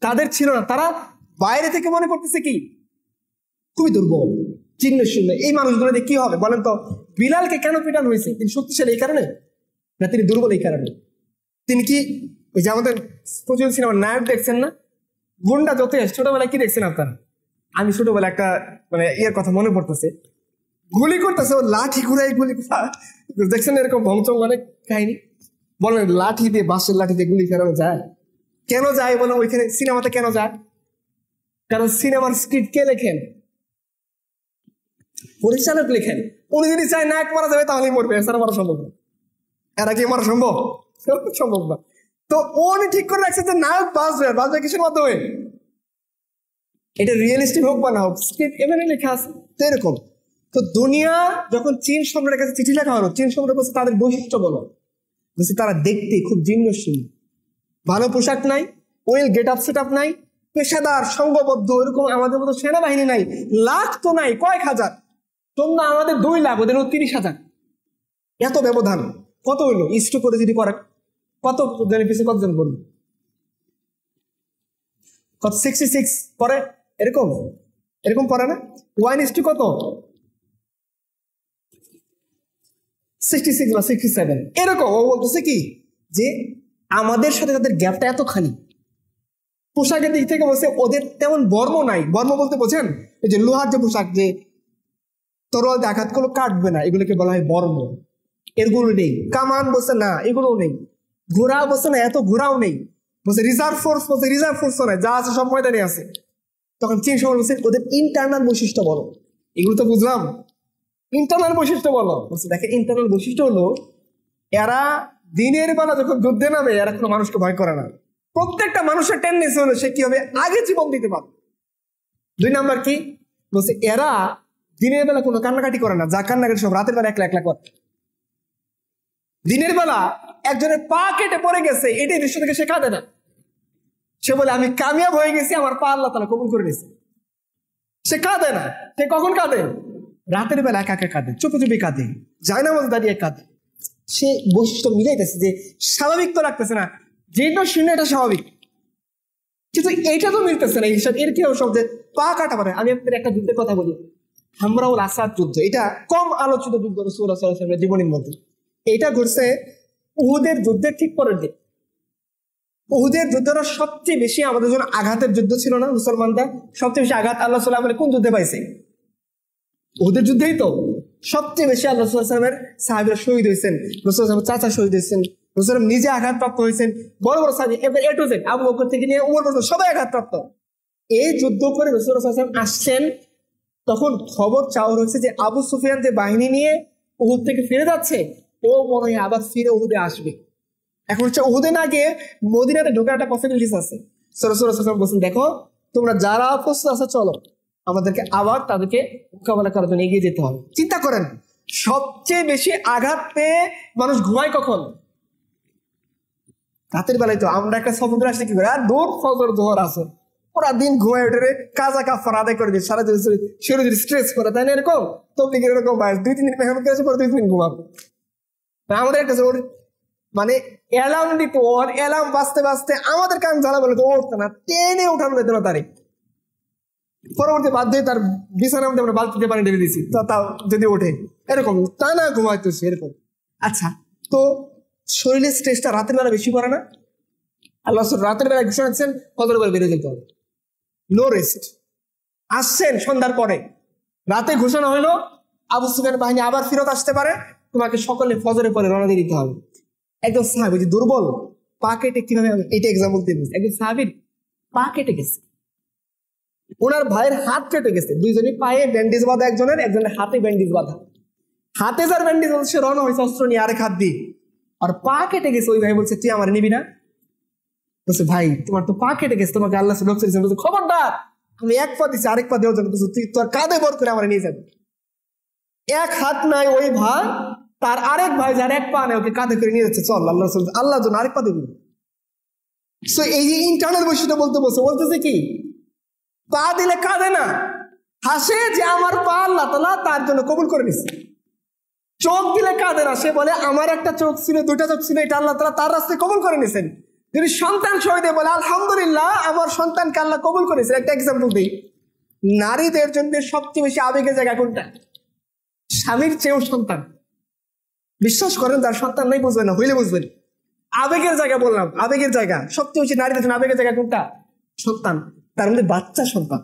তাদের ছিল না। তারা বাইরে থেকে মনে করতেছে কি খুবই দুর্বল, চিহ্ন শূন্য। এই মানুষগুলো দিয়ে কি হবে বলেন তো? বিলালকে কেন পিটানো হয়েছে? তিনি শক্তিশালী এই কারণে না তিনি দুর্বল এই কারণে? তিনি কি ওই যে আমাদের প্রচুর সিনেমার নায়ক দেখছেন না, গুন্ডা যত ছোটবেলায় কি দেখছেন আপনারা? আমি ছোটবেলা একটা মানে ইয়ের কথা মনে পড়তেছে, গুলি করতেছে, ও লাঠি ঘুরাই গুলি দেখছেন, এরকম ভংচং অনেক কাহিনী। বলেন লাঠি দিয়ে, বাঁশের লাঠি দিয়ে গুলি ফেরানো যায়? কেন যায় বলেন? ওইখানে সিনেমাতে কেন যায়? কারণ সিনেমার স্ক্রিপ্ট কে লেখেন? পরিচালক লেখেন। উনি যদি চায় নায়ক মারা যাবে তাহলেই মরবে, এছাড়া মারা সম্ভব না। এরা কি মারা সম্ভব? সম্ভব না। তো উনি ঠিক করে রাখছে যে নায়ক বাঁচবে, আর বাঁচবে কিসের মাধ্যমে? এটা রিয়েলিস্টিক হোক বা না হোক, স্ক্রিপ্ট এমনি লেখা আছে। তো এরকম তো দুনিয়া যখন চীন সম্রাটের কাছে চিঠি লেখা হলো, চীন সম্রাট বলছে তাদের বৈশিষ্ট্য বলো। বলছে তারা দেখতে খুব জীর্ণশীল, ভালো পোশাক নাই, well get up set up নাই, পেশাদার সংঘবদ্ধ, এরকম আমাদের মতো সেনাবাহিনী নাই, লাখ তো নাই, কয়েক হাজার। তোমরা আমাদের 2 লাখ, ওদের 30,000। এত ব্যবধান কত হইলো? ইস্টু করে যদি করে কত জনের পিছিয়ে কতজন করবে? কত 66 পরে এরকম এরকম পরে না? 1:2 কত? 66 বা 67 এরকম। ও বলতেছে কি যে আমাদের সাথে তাদের গ্যাপটা এতখানি। পোশাকের দিক থেকে বলছে ওদের তেমন বর্ম নাই। বর্ম বলতে বোঝেন এই যে লোহার যে পোশাক, যে তরোয়াল দিয়ে আঘাত করলে কাটবে না, এগুলোকে বলা হয় বর্ম। এগুলো নেই। কামান বলছে না, এগুলোও নেই। ঘোড়া বলছে না, এত ঘোড়াও নেই। বলছে রিজার্ভ ফোর্স, বলছে রিজার্ভ ফোর্সও নাই, যা আছে সব ময়দানে আছে। তখন চীন সম্রাট বলছে ওদের ইন্টারনাল বৈশিষ্ট্য বলো। এগুলো তো বুঝলাম, ইন্টারনাল বৈশিষ্ট্য বলো। বলছে দেখে ইন্টারনাল বৈশিষ্ট্য হলো এরা দিনের বেলা যখন যুদ্ধে নামে এরা কোনো মানুষকে ভয় করে না। প্রত্যেকটা মানুষের টেন্ডেন্সি হলো সে কি হবে, আগে জীবন দিতে পারবে। 2 নাম্বার কি বলছে, এরা দিনের বেলা কোনো কান্নাকাটি করে না, যা কান্নাকাটি সব রাতের বেলা একলা একলা করে। দিনের বেলা একজনের পা কেটে পড়ে গেছে, এটাই দৃশ্য থেকে সে কাঁদে না। সে বলে আমি কামিয়াব হয়ে গেছি, আমার পা আল্লাহ তাআলা কবুল করে নিয়েছে। সে কাঁদে না। সে কখন কাঁদে? রাতের বেলা একা একা কাঁদে, চুপি চুপি কাঁদে, যায় না মধ্যে দাঁড়িয়ে কাঁদে। সে বৈশিষ্ট্য মিলাইতেছে যে স্বাভাবিক তো রাখতেছে না, যেটা শুনে এটা স্বাভাবিক, কিন্তু এইটা তো মিলতেছে না। এই হিসাব এর কি সব যে পা কাটা পারে। আমি আপনাদের একটা যুদ্ধের কথা বলি, হামরাউল আসাদ যুদ্ধ। এটা কম আলোচিত যুদ্ধ রাসূলুল্লাহ সাল্লাল্লাহু আলাইহি ওয়াসাল্লামের জীবনের মধ্যে। এটা ঘটছে উহুদের যুদ্ধের ঠিক পরের দিন। উহুদের যুদ্ধটা সবচেয়ে বেশি আমাদের জন্য আঘাতের যুদ্ধ ছিল না? মুসলমানরা সবচেয়ে বেশি আঘাত আল্লাহ সাল্লাল্লাহু আলাইহি ওয়াসাল্লাম কোন যুদ্ধে পাইছে? উহুদের যুদ্ধেই তো সবচেয়ে বেশি আল্লাহ সাল্লাল্লাহু আলাইহি ওয়াসাল্লামের সাহাবীরা শহীদ হয়েছেন, রাসূলুল্লাহ চাচা শহীদ হয়েছেন, রাসূলুল্লাহ নিজে আঘাতপ্রাপ্ত হয়েছেন, বড় বড় সাহাবী এবার এ টু জেড আবু বকর থেকে নিয়ে উমর পর্যন্ত সবাই আঘাতপ্রাপ্ত। এই যুদ্ধ করে রাসূলুল্লাহ সাল্লাল্লাহু আলাইহি ওয়াসাল্লাম আসছেন, তখন খবর চাওয়া হয়েছে যে আবু সুফিয়ান যে বাহিনী নিয়ে উহুদ থেকে ফিরে যাচ্ছে, ও মনে হয় আবার ফিরে উহুদে আসবে। এখন হচ্ছে উহুদে না গিয়ে মদিনাতে ঢোকার একটা পসিবিলিটিস আছে। রাসূলুল্লাহ সাল্লাল্লাহু আলাইহি ওয়াসাল্লাম বলছেন দেখো তোমরা যারা প্রস্তুত আছো চলো, আমাদেরকে আবার তাদেরকে মোকাবেলা করার জন্য এগিয়ে যেতে হবে। চিন্তা করেন সবচেয়ে বেশি আঘাত পেয়ে মানুষ ঘুমায় কখন? রাতের বেলায়। তো আমরা একটা সমুদ্রে আসলে কি করে, আর দূর ফজর জোহর আসে, ওরা দিন ঘুমায় উঠে কাজা কাফার আদায় করে দিয়ে সারা শরীর যদি স্ট্রেস করে, তাই না? এরকম তবলিগের এরকম 2-3 দিন মেহনত করেছে, পরে 2 দিন ঘুমাবো। আমাদের কাছে ওর মানে অ্যালার্ম দিত, ওর অ্যালার্ম বাজতে বাজতে আমাদের কান জ্বালা বলে তো উঠতো না, টেনে উঠানো যেত না তারিখ। পরবর্তী বাধ্য হয়ে তার বিছানার মধ্যে আমরা বালতিতে পানি ঢেলে দিয়েছি, তো তাও যদি ওঠে এরকম তা না ঘুমাইতো এরকম। আচ্ছা, তো শরীরের স্ট্রেসটা রাতের বেলা বেশি করে না? আল্লাহ রাতের বেলা ঘোষণা দিচ্ছেন ফজরের বেলা বেরিয়ে যেতে হবে, নো রেস্ট। আসছেন সন্ধ্যার পরে, রাতে ঘোষণা হলো আবু সুফিয়ান বাহিনী আবার ফেরত আসতে পারে, তোমাকে সকলে ফজরের পরে রওনা দিয়ে দিতে হবে। একজন সাহাবী যে দুর্বল, পা কেটে কিভাবে, এটা এক্সাম্পল দিয়ে দিচ্ছি। একজন সাহাবীর পা কেটে গেছে, ওনার ভাইয়ের হাত কেটে গেছে, দুইজনই পায়ে ব্যান্ডেজ বাঁধা, একজনের হাতে ব্যান্ডেজ বাঁধা। হাতে যার ব্যান্ডেজ বাঁধা সে রওনা হয়েছে অস্ত্র নিয়ে আরেক হাত দিয়ে, আর পা কেটে গেছে, ওই ভাই বলছে তুই আমার নিবি না? বলছে ভাই তোমার তো পা কেটে গেছে, তোমাকে আল্লাহ বলছে খবরদার, আমি এক পা দিচ্ছি, আরেক পা দেওয়ার জন্য তুই তোর কাঁধে বর করে আমার নিয়ে যাবি। এক হাত নাই ওই ভাই, তার আরেক ভাই যার এক পা নেই ওকে কাঁধে করে নিয়ে যাচ্ছে, চল আল্লাহ আল্লাহর জন্য আরেক পা দেবি। সো এই যে ইন্টারনাল বৈশিষ্ট্য বলতেছে কি, পা দিলে কাঁদে না, হাসে যে আমার পা আল্লাহ তাআলা তার জন্য কবুল করে নিছে। চোখ দিলে কাঁদে না, সে বলে আমার একটা চোখ ছিল, দুইটা চোখ ছিল, এটা আল্লাহ তাআলা তার রাস্তায় কবুল করে নিছেন। যদি সন্তান সহিত বলে আলহামদুলিল্লাহ আমার সন্তানকে আল্লাহ কবুল করেছে। একটা এক্সাম্পল দিই, নারীদের জন্য সবচেয়ে বেশি আবেগের জায়গা কোনটা? স্বামীর চেয়েও সন্তান। বিশ্বাস করেন যার সন্তান নেই বুঝবেন না, হইলে বুঝবেন। আবেগের জায়গা বললাম, আবেগের জায়গা সবচেয়ে বেশি নারীদের জন্য আবেগের জায়গা কোনটা? সন্তান। তার মধ্যে বাচ্চা সন্তান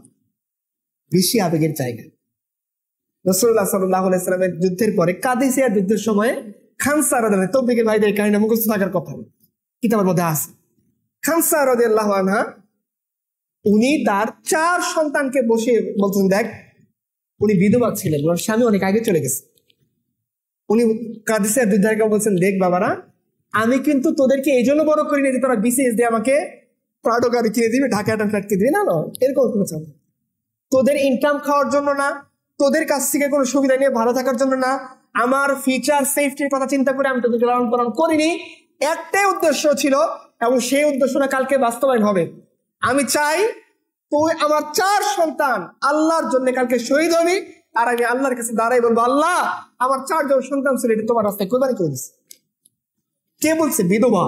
বেশি আবেগের জায়গা। রাসূলুল্লাহ সাল্লাল্লাহু আলাইহি ওয়াসাল্লামের যুদ্ধের পরে কাদিসিয়ার যুদ্ধের সময় খানসা রাদিয়াল্লাহু আনহা, তবলিগের ভাইদের কাহিনী মুখস্থ থাকার কথা, কিতাবের মধ্যে আছে। খানসা রাদিয়াল্লাহু আনহা উনি তার 4 সন্তানকে বসে বলছেন, দেখ, উনি বিধবা ছিলেন, ওনার স্বামী অনেক আগে চলে গেছে। উনি কাদিসিয়ার যুদ্ধের বলছেন, দেখ বাবারা, আমি কিন্তু তোদেরকে এই জন্য বড় করিনি যে তোরা বিসিএস দিয়ে আমাকে প্রাডো গাড়ি কিনে দিবে, ঢাকা একটা ফ্ল্যাট কিনে দিবে, না, এরকম কোনো চাপ। তোদের ইনকাম খাওয়ার জন্য না, তোদের কাছ থেকে কোনো সুবিধা নিয়ে ভালো থাকার জন্য না, আমার ফিউচার সেফটির কথা চিন্তা করে আমি তোদেরকে লালন পালন করিনি। একটাই উদ্দেশ্য ছিল, এবং সেই উদ্দেশ্যটা কালকে বাস্তবায়ন হবে। আমি চাই তুই আমার 4 সন্তান আল্লাহর জন্য কালকে শহীদ হবি, আর আমি আল্লাহর কাছে দাঁড়াই বলবো, আল্লাহ আমার 4 জন সন্তান ছিল, এটা তোমার রাস্তায় কোরবানি করে দিচ্ছে। কে বলছে? বিধবা।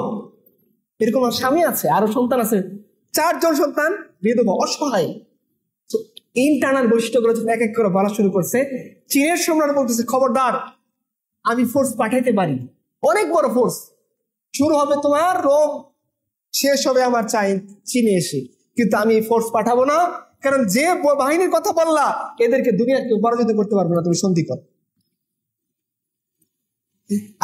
এরকম আর স্বামী আছে, আরো সন্তান আছে, 4 জন সন্তান, বিধবা, অসহায়। ইন্টারনাল বৈশিষ্ট্যগুলো যখন এক এক করে বলা শুরু করছে, চীনের সম্রাট বলতেছে, খবরদার, আমি ফোর্স পাঠাইতে পারি, অনেক বড় ফোর্স, শুরু হবে তোমার রোম, শেষ হবে আমার চীনে এসে, কিন্তু আমি ফোর্স পাঠাবো না, কারণ যে বাহিনীর কথা বললা এদেরকে দুনিয়া কেউ পরাজিত করতে পারবে না, তুমি সন্ধি কর।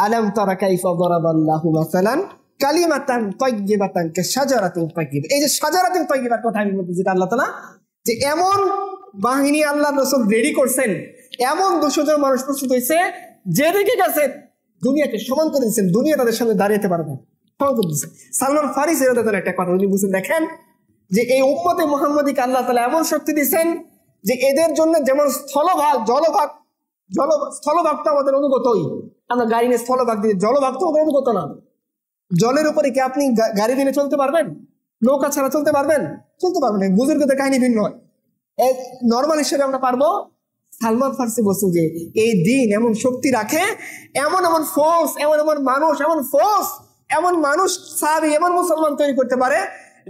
আলাম তারা কাইফা দারাবাল্লাহু মাসালান কালিমাতান তাইয়্যিবাতান কাশাজারাতিন তাইয়্যিবা। এই যে শাজারাতিন তাইয়্যিবার কথা আমি বলতেছি, আল্লাহ তাআলা যে এমন বাহিনী আল্লাহ রাসূল রেডি করছেন, এমন 200 জন মানুষ প্রস্তুত হয়েছে, যেদিকে গেছেন দুনিয়াকে সমান করে দিচ্ছেন, দুনিয়া তাদের সামনে দাঁড়িয়ে পারবে না, সমান করে দিচ্ছেন। সালমান ফারিসি রাদিয়াল্লাহু একটা কথা উনি বুঝেন, দেখেন যে এই উম্মতে মুহাম্মাদীকে আল্লাহ তাআলা এমন শক্তি দিচ্ছেন যে এদের জন্য যেমন স্থলভাগ স্থলভাগ তো আমাদের অনুগতই, আমরা গাড়ি নিয়ে স্থলভাগ দিয়ে, জলভাগ তো আমাদের অনুগত না। জলের উপরে কি আপনি গাড়ি দিয়ে চলতে পারবেন? নৌকা ছাড়া চলতে পারবেন? চলতে পারবেন না। বুজুর্গদের কাহিনী ভিন্ন হয়, নর্মাল হিসেবে আমরা পারবো। সালমান ফার্সি বলছে যে এই দিন এমন শক্তি রাখে, এমন এমন ফোর্স, এমন এমন মানুষ, এমন মানুষ সাহাবী, এমন মুসলমান তৈরি করতে পারে,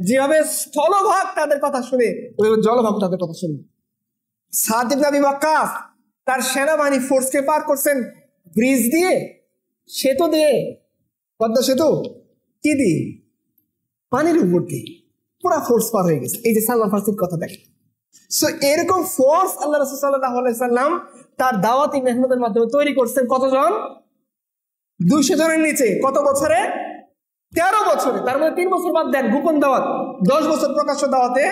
যেভাবে স্থলভাগ তাদের কথা শুনে ওইভাবে জলভাগ তাদের কথা শুনে। সাদ ইবনে আবি ওয়াক্কাস তার সেনাবাহিনী ফোর্সকে পার করছেন ব্রিজ দিয়ে, সেতু দিয়ে, পদ্মা সেতু, কি দিয়ে? পানির উপর দিয়ে পুরা ফোর্স পার হয়ে গেছে। এই যে সালমান ফার্সির কথা দেখেন। সো এরকম ফোর্স আল্লাহ রাসূল সাল্লাল্লাহু আলাইহি সাল্লাম তার দাওয়াতি মেহনতের মাধ্যমে তৈরি করছেন। কতজন? 200 জনের নিচে। কত বছরে? 13 বছরে। তার মধ্যে 3 বছর বাদ দেন গোপন দাওয়াত, 10 বছর প্রকাশ্য দাওয়াতে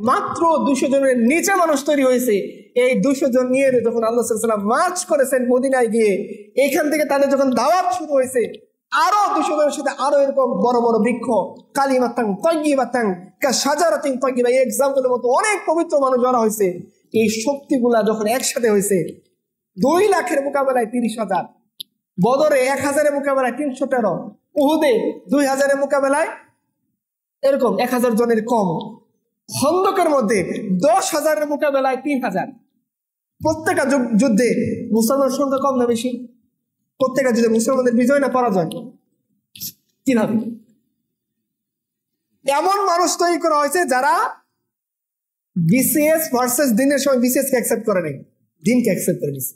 মাত্র 200 জনের নিচে মানুষ তৈরি হয়েছে। এই 200 জন নিয়ে যখন আল্লাহ সাল্লাল্লাহু আলাইহি ওয়াসাল্লাম মার্চ করেছেন মদিনায় গিয়ে, এখান থেকে তাদের যখন দাওয়াত শুরু হয়েছে, আরো 200 জনের সাথে আরো এরকম বড় বড় বৃক্ষ, কালিমাতান তাইয়্যিবাতান কাশাজারাতিন তাইয়্যিবা, এই এক্সাম্পলের মতো অনেক পবিত্র মানুষ জড়া হয়েছে। এই শক্তিগুলা যখন একসাথে হয়েছে, 2 লাখের মোকাবেলায় 30,000, বদরে 1000-এর মোকাবেলায় 313, উহুদে 2000-এর মোকাবেলায় এরকম 1000 জনের কম, খন্দকের মধ্যে 10,000-এর মোকাবেলায় 3000। প্রত্যেকটা যুদ্ধে মুসলমানের সংখ্যা কম না বেশি? প্রত্যেকটা যুদ্ধে মুসলমানদের বিজয় না পরাজয়? কিভাবে? এমন মানুষ তৈরি করা হয়েছে যারা বিসিএস ভার্সেস দিনের সময় বিসিএস কে অ্যাকসেপ্ট করে নাই, দিনকে অ্যাকসেপ্ট করে দিচ্ছে।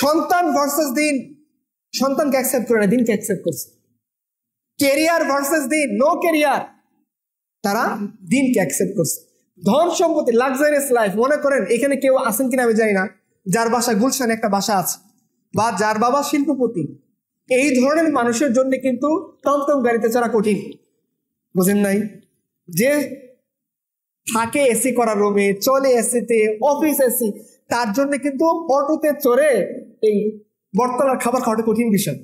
সন্তান ভার্সেস দিন, সন্তানকে অ্যাকসেপ্ট করে না, দিনকে অ্যাকসেপ্ট করছে। ক্যারিয়ার ভার্সেস দিন, নো ক্যারিয়ার, তারা দিনকে অ্যাকসেপ্ট করছে। ধন সম্পত্তি, লাক্সারিয়াস লাইফ। মনে করেন এখানে কেউ আছেন কিনা আমি জানি না, যার বাসা গুলশানে একটা বাসা আছে, বা যার বাবা শিল্পপতি। এই ধরনের মানুষের জন্য কিন্তু টমটম গাড়িতে চড়া কঠিন, বুঝেন নাই? যে থাকে এসি করা রুমে, চলে এসিতে, অফিস এসি, তার জন্য কিন্তু অটোতে চড়ে এই বটতলার খাবার খাওয়াটা কঠিন বিষয়।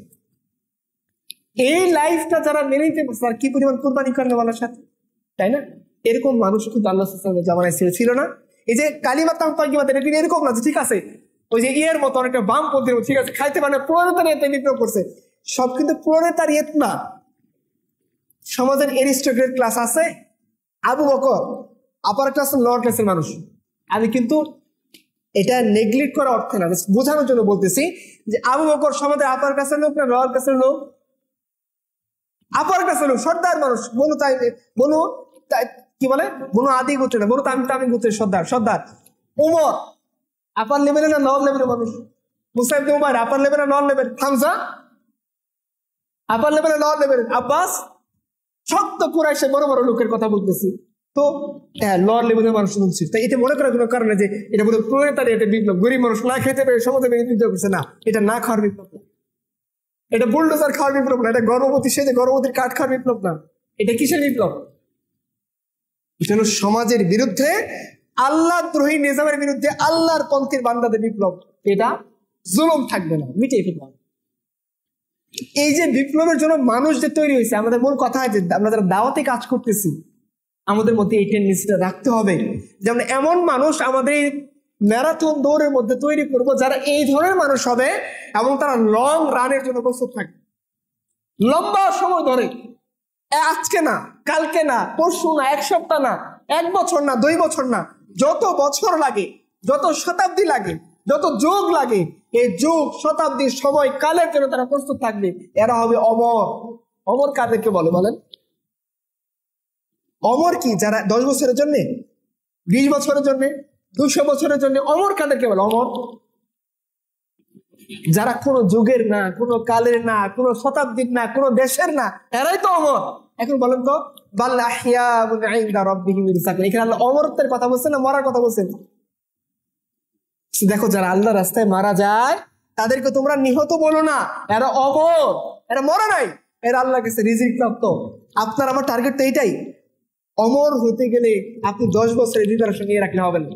এই লাইফটা যারা মেনে নিতে পারছে আর কি পরিমাণ কোরবানি করেন আল্লাহর সাথে, তাই না? এরকম মানুষ কিন্তু আল্লাহ জামানায় ছিল না। এই যে কালিমাতাম তাইয়্যিবাতান, এটা কিন্তু এরকম না যে ঠিক আছে ওই যে ইয়ের মতো অনেকটা বামপন্থীর মতো, ঠিক আছে খাইতে পারে প্রণেতারিয়াতে বিপ্লব করছে, সব কিন্তু প্রণেতারিয়াত না। সমাজের এরিস্টোক্রেট ক্লাস আছে, আবু বকর আপার ক্লাস লোয়ার ক্লাসের মানুষ। আমি কিন্তু এটা নেগলেক্ট করা অর্থে না, বোঝানোর জন্য বলতেছি যে আবু বকর সমাজের আপার ক্লাসের লোক না লোয়ার ক্লাসের লোক? আপার ক্লাসের লোক, সর্দার মানুষ। বনু কি বলে, বনু আদি গোত্রের না, বনু তামিম গোত্রের সর্দার। উমর আপার লেভেলে না লোয়ার লেভেলের মানুষ? মুসাইব ইবনে উমাইর আপার লেভেল না লোয়ার লেভেল? হামজা আপার লেভেলে লোয়ার লেভেল? আব্বাস? শক্ত কুরাইশে বড় বড় লোকের কথা বলতেছি, তো লোয়ার লেভেলের মানুষ শুনছি। তাই এটা মনে করার কোনো কারণে যে এটা বোধ প্রণেতারি, এটা বিপ্লব, গরিব মানুষ না খেতে পেরে সমাজে বিপ্লব করছে, না, এটা না খাওয়ার বিপ্লব না, এটা বুলডোজার খাওয়ার বিপ্লব না, এটা গর্ভবতী সে যে গর্ভবতীর কাঠ খাওয়ার বিপ্লব না। এটা কিসের বিপ্লব? এটা হলো সমাজের বিরুদ্ধে, আল্লাহ দ্রোহী নিজামের বিরুদ্ধে আল্লাহর পন্থীর বান্দাদের বিপ্লব। এটা জুলুম থাকবে না, মিটিয়ে ফেলবে। এই যে বিপ্লবের জন্য মানুষ যে তৈরি হয়েছে, আমাদের মূল কথা যে আমরা যারা দাওয়াতে কাজ করতেছি আমাদের মধ্যে এই টেন্ডেন্সিটা রাখতে হবে, যেমন এমন মানুষ আমাদের ম্যারাথন দৌড়ের মধ্যে তৈরি করবো যারা এই ধরনের মানুষ হবে এবং তারা লং রানের জন্য প্রস্তুত থাকবে, লম্বা সময় ধরে, আজকে না, কালকে না, পরশু না, এক সপ্তাহ না, 1 বছর না, 2 বছর না, যত বছর লাগে, যত শতাব্দী লাগে, যত যুগ লাগে, এই যুগ শতাব্দীর সময় কালের জন্য তারা প্রস্তুত থাকবে। এরা হবে অমর। অমর কাদেরকে বলে বলেন? অমর কি? যারা 10 বছরের জন্য, 20 বছরের জন্য, 200 বছরের জন্য। অমর কাদেরকে বলে? অমর যারা কোনো যুগের না, কোনো কালের না, কোনো শতাব্দীর না, কোনো দেশের না, এরাই তো অমর। এখন বলেন তো, বাল আহইয়াউন ইনদা রাব্বিহিম ইরসাকুন, এখানে আল্লাহ অমরত্বের কথা বলছেন না মরার কথা বলছেন? দেখো, যারা আল্লাহ রাস্তায় মারা যায় তাদেরকে তোমরা নিহত বলো না, এরা অমর, এরা মরে নাই, এরা আল্লাহর কাছে রিজিক প্রাপ্ত। আপনার আমার টার্গেট তো এইটাই। অমর হতে গেলে আপনি 10 বছরের প্রিপারেশন নিয়ে রাখলে হবে না,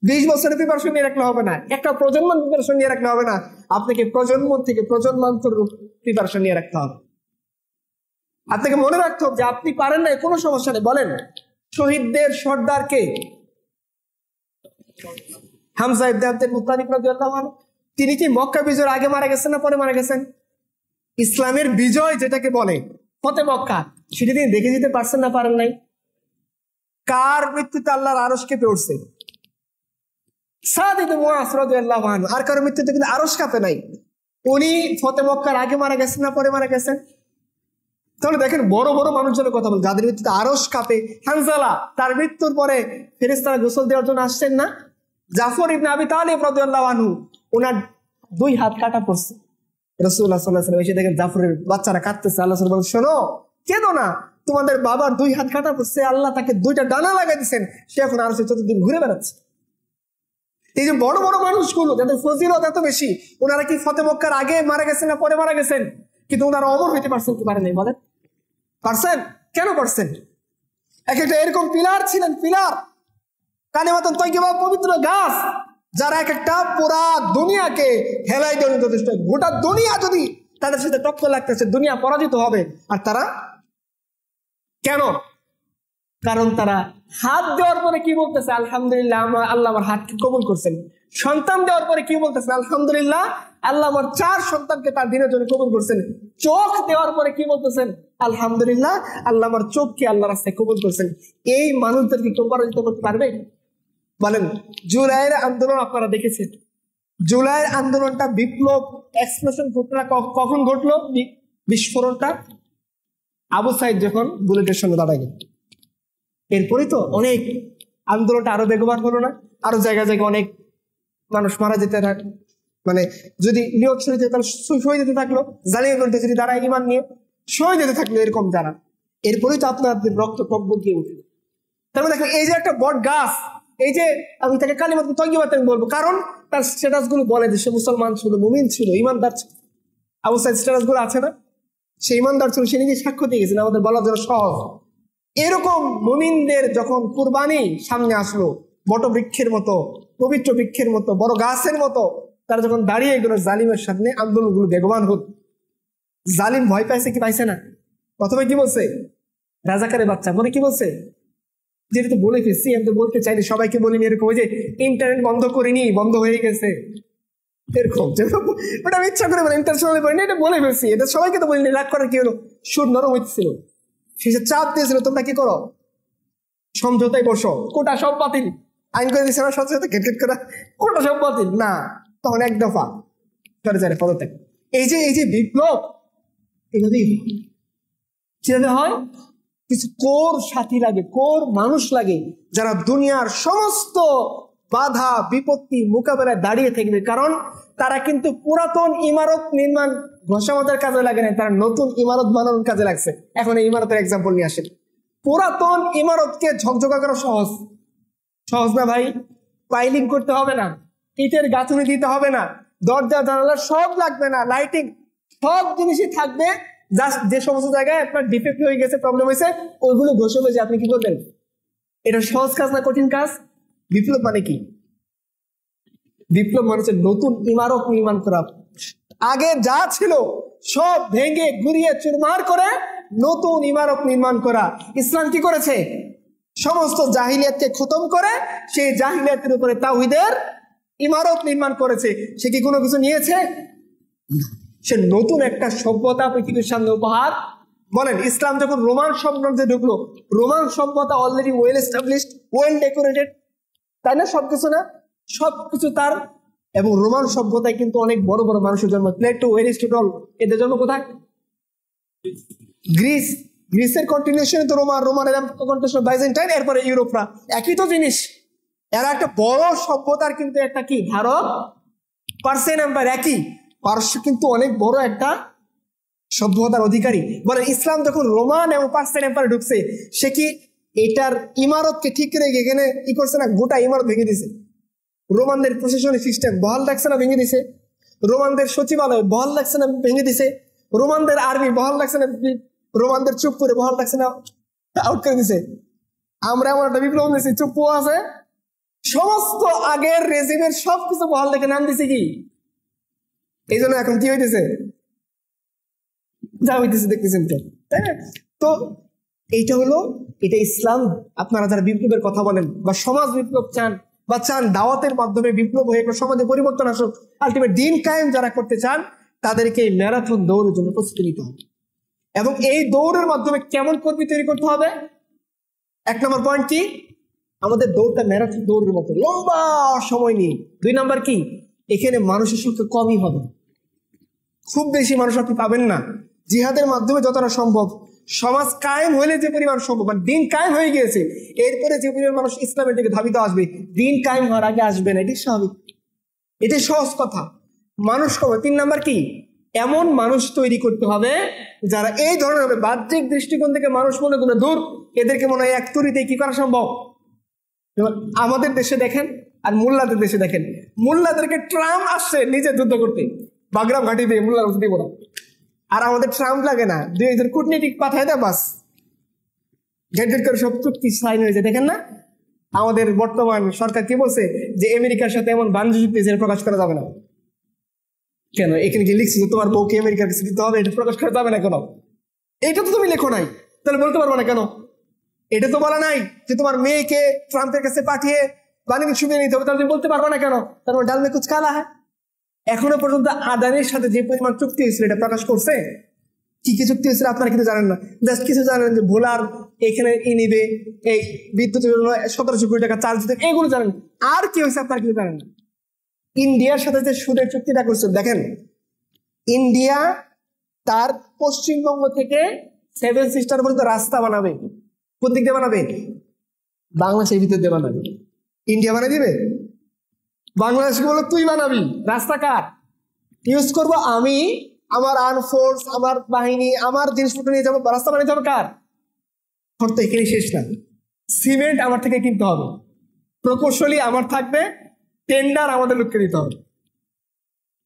20 বছরের প্রিপারেশন নিয়ে রাখলে হবে না, একটা প্রজন্মের প্রিপারেশন নিয়ে রাখলে হবে না, আপনাকে প্রজন্ম থেকে প্রজন্মান্তর প্রিপারেশন নিয়ে রাখতে হবে। আপনাকে মনে রাখতে হবে যে আপনি পারেন না, কোনো সমস্যা নেই। বলেন, শহীদদের সর্দার কে? হামজা ইবনে আব্দুল মুত্তালিব রাদিয়াল্লাহু আনহু। তিনি কি মক্কা বিজয়ের আগে মারা গেছেন না পরে মারা গেছেন? ইসলামের বিজয় যেটাকে বলে ফতে মক্কা, সেটা তিনি দেখে যেতে পারছেন না পারেন নাই? কার মৃত্যুতে আল্লাহর আরশ কেঁপে উঠছে? সাদ ইবনে মুআয রাদিয়াল্লাহু আনহু। আর কারো মৃত্যুতে কিন্তু আরশ কাঁপে নাই। উনি ফতে মক্কার আগে মারা গেছেন না পরে মারা গেছেন? তাহলে দেখেন, বড় বড় মানুষজনের কথা বল, যাদের মৃত্যুতে আরশ কাঁপে। হানজালা, তার মৃত্যুর পরে ফেরেশতারা গোসল দেওয়ার জন্য আসছেন না? জাফর ইবনে আবি তালিব রাদিয়াল্লাহু আনহু, ওনার 2 হাত কাটা পড়ছে। রাসূলুল্লাহ সাল্লাল্লাহু আলাইহি ওয়াসাল্লাম এসে দেখেন জাফরের বাচ্চারা কাঁদতেছে। আল্লাহ সাল্লাল্লাহু আলাইহি ওয়াসাল্লাম বলেন, শোনো, কেঁদো না, তোমাদের বাবার 2 হাত কাটা পড়ছে, আল্লাহ তাকে 2টা ডানা লাগাই দিয়েছেন, সে এখন আরশের চতুর্দিকে ঘুরে বেড়াচ্ছে। এই যে বড় বড় মানুষগুলো যাদের ফজিলত এত বেশি, ওনারা কি ফতে মক্কার আগে মারা গেছেন না পরে মারা গেছেন? কিন্তু ওনারা অমর হইতে পারছেন কি পারেন নাই? বলেন, পারছেন? কেন পারছেন? এক একটা এরকম পিলার ছিলেন, পিলার, কালিমাতুন তাইয়্যিবা, পবিত্র গাছ, যারা এক একটা পুরা দুনিয়াকে হেলাই দেওয়ার যথেষ্ট। গোটা দুনিয়া যদি তাদের সাথে টক্কর লাগতেছে, দুনিয়া পরাজিত হবে। আর তারা কেন? কারণ তারা হাত দেওয়ার পরে কি বলতেছে? আলহামদুলিল্লাহ, আল্লাহ আমার হাতকে কবুল করছেন। সন্তান দেওয়ার পরে কি বলতেছে? আলহামদুলিল্লাহ, আল্লাহ আমার 4 সন্তানকে তার দিনের জন্য কবুল করছেন। চোখ দেওয়ার পরে কি বলতেছেন? আলহামদুলিল্লাহ, আল্লাহ আমার চোখকে আল্লাহ রাস্তায় কবুল করছেন। এই মানুষদেরকে কেউ পরাজিত করতে পারবে? বলেন, জুলাইয়ের আন্দোলন আপনারা দেখেছেন। জুলাইয়ের আন্দোলনটা বিপ্লব, এক্সপ্লোশন ঘটনা কখন ঘটলো? বিস্ফোরণটা আবু সাইদ যখন বুলেটের সঙ্গে দাঁড়ায় গেল। এরপরেই তো অনেক আন্দোলনটা আরো বেগবান হলো না? আরো জায়গায় জায়গায় অনেক মানুষ মারা যেতে থাকলো, মানে যদি নিয়োগ শহীদ হতো তাহলে শহীদ হতে থাকলো, জালিমের বিরুদ্ধে যদি দাঁড়ায় ইমান নিয়ে শহীদ হতে থাকলো, এরকম যারা। এরপরেই তো আপনাদের রক্ত টকবক দিয়ে উঠলো। তার মানে দেখেন, এই যে একটা বট গাছ, এই যে আমি তাকে কালিমাতুন তাইয়্যিবা বলবো, কারণ তার স্ট্যাটাস গুলো বলে যে সে মুসলমান ছিল, মুমিন ছিল, ইমানদার ছিল। আবু সাইদ স্ট্যাটাস গুলো আছে না? সে ইমানদার ছিল, সে নিজে সাক্ষ্য দিয়ে গেছেন, আমাদের বলার জন্য সহজ। এরকম মুমিনদের যখন কুরবানি সামনে আসলো, বট বৃক্ষের মতো, পবিত্র বৃক্ষের মতো, বড় গাছের মতো, তারা যখন দাঁড়িয়ে গেল জালিমের সামনে, আন্দোলনগুলো বেগবান হল। জালিম ভয় পাইছে কি পাইছে না? প্রথমে কি বলছে? রাজাকারের বাচ্চা মনে কি বলছে? যেটা তো বলে ফেলছি, আমি তো বলতে চাইনি, সবাইকে বলিনি এরকম, ওই যে ইন্টারনেট বন্ধ করিনি, বন্ধ হয়ে গেছে এরকম, ওটা আমি ইচ্ছা করে ইন্টারন্যাশনাল বলিনি, এটা বলে ফেলছি, এটা সবাইকে তো বলিনি। রাগ করার কি হলো? সুর নরম হইতেছিল, শেষে চাপ দিয়েছিল তোমরা কি করো, সমঝোতায় বসো, কোটা সব বাতিল, আইন করে দিচ্ছে না সাথে সাথে ঘেট করা, কোটা সব বাতিল না, তখন এক দফা সরে যায় পদত্যাগ। এই যে বিপ্লব এভাবেই কিভাবে হয়? কিছু কোর সাথী লাগে, কোর মানুষ লাগে, যারা দুনিয়ার সমস্ত বাধা বিপত্তি মোকাবেলায় দাঁড়িয়ে থাকবে। কারণ তারা কিন্তু পুরাতন ইমারত নির্মাণ ঘষামাজার কাজে লাগে না, তারা নতুন ইমারত বানানোর কাজে লাগছে। এখন এই ইমারতের এক্সাম্পল নিয়ে আসেন। পুরাতন ইমারতকে ঝকঝকা করা সহজ সহজ না ভাই? পাইলিং করতে হবে না, ইটের গাঁথুনি দিতে হবে না, দরজা জানালা সব লাগবে না, লাইটিং সব জিনিসই থাকবে। জাস্ট যে সমস্ত জায়গায় আপনার ডিফেক্ট হয়ে গেছে, প্রবলেম হয়েছে, ওইগুলো ঘষে যে আপনি কি করবেন। এটা সহজ কাজ না কঠিন কাজ? বিপ্লব মানে কি? বিপ্লব মানে হচ্ছে নতুন ইমারত নির্মাণ করা, আগে যা ছিল সব ভেঙে গুড়িয়ে চুরমার করে নতুন ইমারত নির্মাণ করা। ইসলাম কি করেছে? সমস্ত জাহিলিয়াতকে খতম করে সেই জাহিলিয়াতের উপরে তাওহীদের ইমারত নির্মাণ করেছে। সে কি কোনো কিছু নিয়েছে? সে নতুন একটা সভ্যতা পৃথিবীর সামনে উপহার। বলেন, ইসলাম যখন রোমান সাম্রাজ্যে ঢুকলো, রোমান সভ্যতা already well established, well decorated, তাই না? সবকিছু না, সবকিছু তার। এবং রোমান সভ্যতায় কিন্তু অনেক বড় বড় মানুষের জন্ম, প্লেটো, এরিস্টটল, এদের জন্ম কোথায়? গ্রিস। গ্রিসের কন্টিনিউশন তো রোমানের কন্টিনিউশন বাইজেন্টাইন, এরপরে ইউরোপরা, একই তো জিনিস। এরা একটা বড় সভ্যতার কিন্তু একটা কি ধারক, পার্সিয়ান এম্পায়ার, একই পারস্য কিন্তু অনেক বড় একটা সভ্যতার অধিকারী। বলে ইসলাম যখন রোমান এবং পার্সিয়ান এম্পায়ারে ঢুকছে, সে কি এটার ইমারতকে ঠিক রেখে এখানে কি করছে না, গোটা ইমারত ভেঙে দিছে। রোমানদের প্রশাসনিক সিস্টেম বহাল রাখছে না, ভেঙে দিছে। রোমানদের সচিবালয় বহাল রাখছে না, ভেঙে দিছে। রোমানদের আর্মি বহাল রাখছে না, রোমানদের চুপ করে বহাল রাখছে না, আউট করে দিছে। আমরা এমন একটা বিপ্লব দিয়েছি, চুপ আছে, সমস্ত আগের রেজিমের সবকিছু বহাল রেখে নাম দিছে কি। এই জন্য এখন কি হইতেছে, যা হইতেছে দেখতেছেন তো, তাই না? তো এইটা হলো, এটা ইসলাম। আপনারা যারা বিপ্লবের কথা বলেন বা সমাজ বিপ্লব চান বা চান দাওয়াতের মাধ্যমে বিপ্লব হয়ে সমাজে পরিবর্তন আসুক, আলটিমেট দিন কায়েম যারা করতে চান, তাদেরকে এই ম্যারাথন দৌড়ের জন্য প্রস্তুতি নিতে হবে। এবং এই দৌড়ের মাধ্যমে কেমন কর্মী তৈরি করতে হবে? এক নম্বর পয়েন্ট কি, আমাদের দৌড়টা ম্যারাথন দৌড়ের মতো লম্বা সময় নিয়ে। দুই নম্বর কি, এখানে মানুষের সংখ্যা কমই হবে, খুব বেশি মানুষ আপনি পাবেন না। জিহাদের মাধ্যমে যতটা সম্ভব, সমাজ কায়েম হইলে যে পরিমাণ সম্ভব, মানে দিন কায়েম হয়ে গিয়েছে, এরপরে যে পরিমাণ মানুষ ইসলামের দিকে ধাবিত আসবে, দিন কায়েম হওয়ার আগে আসবে না, এটি স্বাভাবিক, এটি সহজ কথা। মানুষ কমে। তিন নাম্বার কি, এমন মানুষ তৈরি করতে হবে যারা এই ধরনের হবে। বাহ্যিক দৃষ্টিকোণ থেকে মানুষ মনে করে দূর, এদেরকে মনে হয় এক তুড়িতে কি করা সম্ভব। আমাদের দেশে দেখেন আর মোল্লাদের দেশে দেখেন, মোল্লাদেরকে ট্রাম্প আসছে নিজে যুদ্ধ করতে, বাগরাম ঘাটি দিয়ে মোল্লার দিব না। আর আমাদের ট্রাম্প লাগে না, 2 কূটনীতিক পাঠায় দেয়, বাস ঘেট ঘেট করে সব চুক্তি সাইন হয়েছে। দেখেন না, আমাদের বর্তমান সরকার কি বলছে, যে আমেরিকার সাথে এমন বাণিজ্য চুক্তি যেটা প্রকাশ করা যাবে না। কেন? এখানে কি লিখছি যে তোমার বউকে আমেরিকার কাছে দিতে হবে, এটা প্রকাশ করা যাবে না কেন? এটা তো তুমি লেখো নাই, তাহলে বলতে পারবো না কেন? এটা তো বলা নাই যে তোমার মেয়েকে ট্রাম্পের কাছে পাঠিয়ে বাণিজ্য সুবিধা নিতে হবে, তাহলে তুমি বলতে পারবো না কেন? তারপর ডাল মে কুচ কালা হ্যাঁ। এখনো পর্যন্ত আদানির সাথে যে পরিমাণ চুক্তি হয়েছিল এটা প্রকাশ করছে। কি কি চুক্তি হয়েছিল আপনারা কিন্তু জানেন না, জাস্ট কিছু জানেন যে ভোলার এখানে নিবে, এই বিদ্যুতের জন্য 1700 কোটি টাকা চার্জ দিতে, এগুলো জানেন। আর কি হয়েছে আপনারা কিছু জানেন না। ইন্ডিয়ার সাথে যে সুদের চুক্তিটা করছে, দেখেন ইন্ডিয়া তার পশ্চিমবঙ্গ থেকে 7 সিস্টার পর্যন্ত রাস্তা বানাবে। কোন দিক দিয়ে বানাবে? বাংলাদেশের ভিতর দিয়ে বানাবে। ইন্ডিয়া বানিয়ে দিবে, বাংলাদেশকে বলে তুই বানাবি রাস্তা, কার ইউজ করবো আমি, আমার আর্ম ফোর্স, আমার বাহিনী, আমার জিনিসপত্র নিয়ে যাবো, রাস্তা বানিয়ে যাবো কার? শর্ত এখানে শেষ না, সিমেন্ট আমার থেকে কিনতে হবে, প্রকৌশলী আমার থাকবে, টেন্ডার আমাদের লোককে দিতে হবে।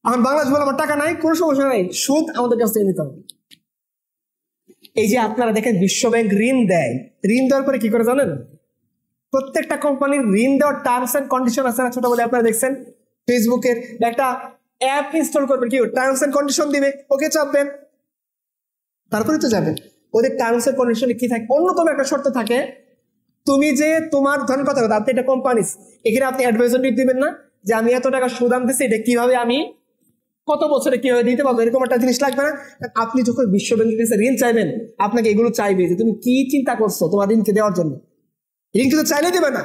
এখন বাংলাদেশ বলে আমার টাকা নাই, কোনো সমস্যা নাই, সুদ আমাদের কাছ থেকে নিতে হবে। এই যে আপনারা দেখেন বিশ্বব্যাংক ঋণ দেয়, ঋণ দেওয়ার পরে কি করে জানেন? প্রত্যেকটা কোম্পানির ঋণ দেওয়ার টার্মস এন্ড কন্ডিশন আছে না, ছোট বলে আপনারা দেখছেন ফেসবুকের একটা অ্যাপ ইনস্টল করবেন, কি টার্মস এন্ড কন্ডিশন দিবে, ওকে চাপবেন, তারপরে তো যাবে। ওদের টার্মস এর কন্ডিশনে কি থাকে, অন্যতম একটা শর্ত থাকে, তুমি যে তোমার ধরেন কথা আপনি এটা কোম্পানি, এখানে আপনি অ্যাডভাইজার দিবেন না যে আমি এত টাকা সুদ আনতেছি, এটা কিভাবে আমি কত বছরে কিভাবে দিতে পারবো, এরকম একটা জিনিস লাগবে না। আপনি যখন বিশ্ব ব্যাংকের কাছে ঋণ চাইবেন, আপনাকে এগুলো চাইবে যে তুমি কি চিন্তা করছো তোমার ঋণকে দেওয়ার জন্য। ঋণ কিন্তু চাইলে দেবে না,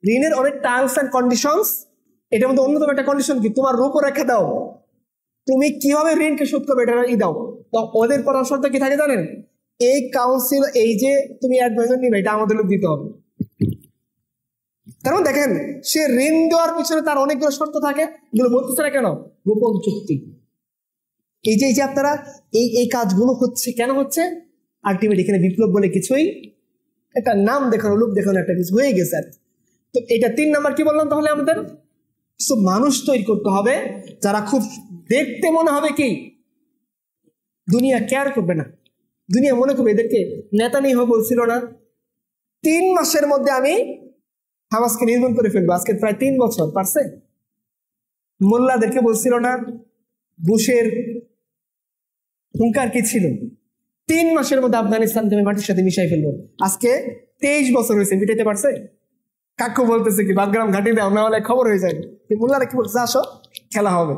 ঋণের অনেক টার্মস অ্যান্ড কন্ডিশনস, এটার মধ্যে অন্যতম একটা কন্ডিশন কি, তোমার রূপরেখা দাও, তুমি কিভাবে ঋণকে শোধ করবে এটা দাও। তো ওদের পরামর্শটা কি থাকে জানেন, এই কাউন্সিল, এই যে তুমি অ্যাডভাইজার নিবে, এটা আমাদের লোক দিতে হবে। কারণ দেখেন, সে ঋণ দেওয়ার পিছনে তার অনেকগুলো শর্ত থাকে, এগুলো বলতেছে না কেন, গোপন চুক্তি। এই যে আপনারা এই কাজগুলো হচ্ছে কেন হচ্ছে, আলটিমেট এখানে বিপ্লব বলে কিছুই, একটা নাম দেখানো, লোক দেখানো একটা কিছু হয়ে গেছে। তো এটা 3 নাম্বার কি বললাম, তাহলে আমাদের কিছু মানুষ তৈরি করতে হবে যারা খুব দেখতে মনে হবে কি দুনিয়া কেয়ার করবে না, দুনিয়া মনে করবে এদেরকে নেতানিয়াহু বলছিল না 3 মাসের মধ্যে আমি হামাসকে নির্মূল করে ফেলবো, আজকে প্রায় 3 বছর পারছে। মোল্লাদেরকে বলছিল না বুশের হুঙ্কার কি ছিল, 3 মাসের মধ্যে আফগানিস্তানকে আমি মাটির সাথে মিশাই ফেলবো, আজকে 23 বছর হয়েছে, মিটাইতে পারছে? কাকু বলতেছে কি বাগগ্রাম ঘাটি দেওয়া না হলে খবর হয়ে যায়, মোল্লারা কি বলছে, আসো খেলা হবে।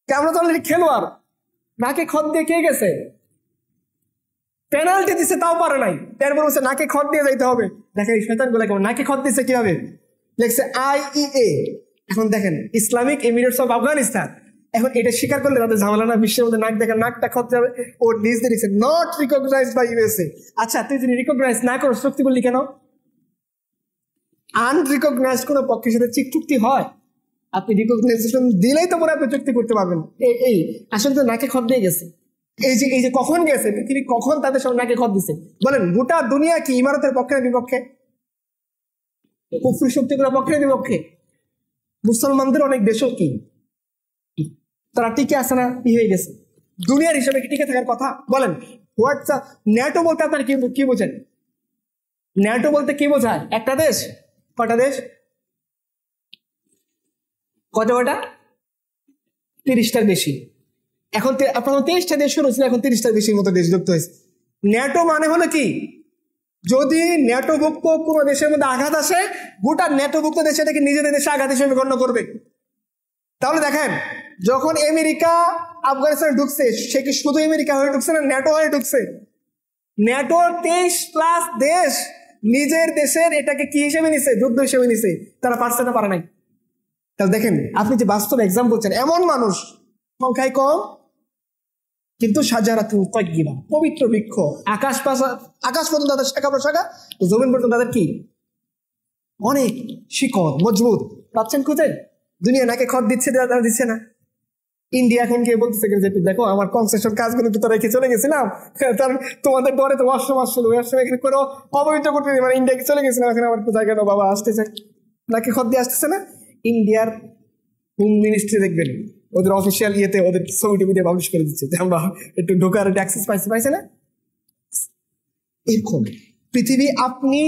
আমরা তো অলরেডি খেলোয়াড়, নাকে খত দিয়ে কে গেছে, পেনাল্টি দিছে তাও পারে নাই, তারপর বলছে নাকে খত দিয়ে যাইতে হবে। দেখেন এই শয়তান গুলা কেমন, নাকে খত দিচ্ছে কিভাবে, লেখছে IEA। এখন দেখেন ইসলামিক এমিরেটস অফ আফগানিস্তান, এখন এটা স্বীকার করলে তাদের ঝামেলা না, বিশ্বের মধ্যে নাক দেখেন, নাকটা খত যাবে, ও নিজ দিয়ে লিখছে নট রিকগনাইজড বাই USA। আচ্ছা তুই যদি রিকগনাইজ না করো চুক্তি বললি কেন? আনরিকগনাইজড কোনো পক্ষের সাথে চুক্তি হয়? আপনি রিকগনাইজেশন দিলেই তো পরে আপনি চুক্তি করতে পারবেন। এই আসলে তো নাকে খত দিয়ে গেছে। এই যে কখন গেছে পৃথিবী, কখন তাদের সঙ্গে নাকে খত দিছে বলেন? গোটা দুনিয়া কি ইমারতের পক্ষে না বিপক্ষে? কুফরি শক্তিগুলোর পক্ষে না বিপক্ষে? মুসলমানদের অনেক দেশও কি তারা টিকে আসে না, কি হয়ে গেছে? দুনিয়ার হিসাবে কি টিকে থাকার কথা? বলেন হোয়াটসঅ্যাপ ন্যাটো বলতে আপনার কি বোঝেন? ন্যাটো বলতে কি বোঝায়? একটা দেশ, কটা দেশ, কটা 30টার বেশি। এখন আপনার 23টা দেশ শুরু হয়েছিল, এখন 30টার বেশির মতো দেশ যুক্ত হয়েছে। ন্যাটো মানে হলো কি, যদি ন্যাটোভুক্ত কোনো দেশের মধ্যে আঘাত আসে, গোটা ন্যাটোভুক্ত দেশ এটাকে নিজেদের দেশে আঘাত হিসেবে গণ্য করবে। তাহলে দেখেন যখন আমেরিকা আফগানিস্তানে ঢুকছে, সে কি শুধু আমেরিকা হয়ে ঢুকছে না, ন্যাটো হয়ে ঢুকছে। ন্যাটোর 23+ দেশ নিজের দেশের এটাকে কি হিসেবে নিছে, যুদ্ধ হিসেবে নিছে। তারা পারছে না, পারে নাই। তাহলে দেখেন আপনি যে বাস্তব এক্সাম বলছেন, এমন মানুষ সংখ্যায় কম, কিন্তু সাজারাতুন তাইয়্যিবা, পবিত্র বৃক্ষ, আকাশ পর্যন্ত তাদের শাখা প্রশাখা, জমিন পর্যন্ত তাদের কি অনেক শিকড় মজবুত। পাচ্ছেন খুঁজে? দুনিয়া নাকে খত দিচ্ছে না। ইন্ডিয়া এখন গিয়ে বলতেছে যে দেখো আমার কনসেশন কাজগুলো তো রেখে চলে গেছিলাম, তোমাদের ডরে তো ওয়াশরুম আসছিল, ওয়াশরুম এখানে করে অবহিত করতে, মানে ইন্ডিয়াকে চলে গেছিলাম, এখন আমার তো জায়গা বাবা আসতেছে, নাকে খত দিয়ে আসতেছে না। ইন্ডিয়ার হোম মিনিস্ট্রি দেখবেন ওদের অফিসিয়াল ইয়েতে ওদের ছবি টবিতে পাবলিশ করে দিচ্ছে যে আমরা একটু ঢোকার অ্যাক্সেস পাইছে না। এরকম পৃথিবী, আপনি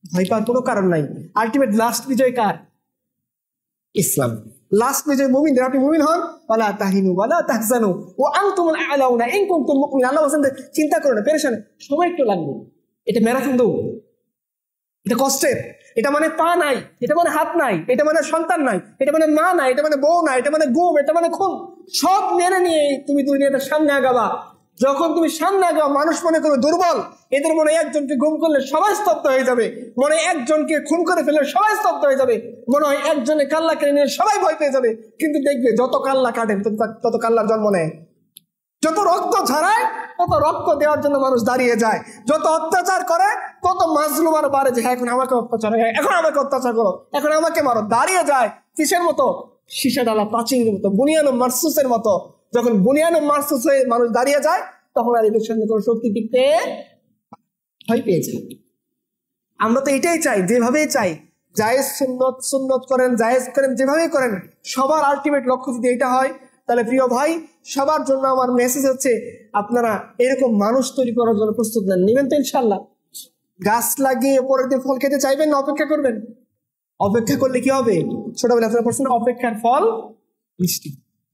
ভয় পাওয়ার কোনো কারণ নাই। আলটিমেট লাস্ট বিজয় কার? ইসলাম। লাস্ট বিজয় মুমিনদের। আপনি মুমিন হন, ওয়ালা তাহিনু ওয়ালা তাহজানু ওয়া আনতুমুল আ'লাউনা ইন কুনতুম মুমিনিন। আল্লাহ বলেন চিন্তা করো না, পেরেশান, সময় একটু লাগবে। এটা ম্যারাথন দৌড়, এটা কষ্টের। এটা মানে পা নাই, এটা মানে হাত নাই, এটা মানে সন্তান নাই, এটা মানে মা নাই, এটা মানে বউ নাই, এটা মানে গুম, এটা মানে খুন, সব মেনে নিয়ে তুমি দুনিয়াতে সামনে আগাবা। যখন তুমি সামনে আগাবা, মানুষ মনে করবে দুর্বল, এদের মনে একজনকে গুম করলে সবাই স্তব্ধ হয়ে যাবে, মনে একজনকে খুন করে ফেললে সবাই স্তব্ধ হয়ে যাবে, মনে হয় একজনে কাল্লা কেড়ে নিয়ে সবাই ভয় পেয়ে যাবে। কিন্তু দেখবে যত কাল্লা কাটেন তত কাল্লার জন্ম নেয়, যত রক্ত ঝরায় তত রক্ত দেওয়ার জন্য মানুষ দাঁড়িয়ে যায়, যত অত্যাচার করে তত মাজলুম আর বাড়ে যে হ্যাঁ এখন আমাকে অত্যাচার হয়, এখন আমাকে অত্যাচার করো, এখন আমাকে মারো। দাঁড়িয়ে যায় কিসের মতো? সীসা ডালা প্রাচীরের মতো, বুনিয়ানো মারসুসের মতো। যখন বুনিয়ানো মারসুস হয়ে মানুষ দাঁড়িয়ে যায়, তখন আর এদের সঙ্গে কোনো শক্তি টিকতে ভয় পেয়ে যায়। আমরা তো এটাই চাই, যেভাবেই চাই, জায়েজ সুন্নত করেন, জায়েজ করেন, যেভাবেই করেন, সবার আলটিমেট লক্ষ্য যদি এটা হয়, তাহলে প্রিয় ভাই সবার জন্য আমার মেসেজ হচ্ছে, আপনারা এরকম মানুষ তৈরি করার জন্য প্রস্তুত নেন, নেবেন তো ইনশাল্লাহ। গাছ লাগিয়ে পরের দিন ফল খেতে চাইবেন না অপেক্ষা করবেন? অপেক্ষা করলে কি হবে? ছোটবেলা আপনারা পড়ছেন অপেক্ষার ফল মিষ্টি।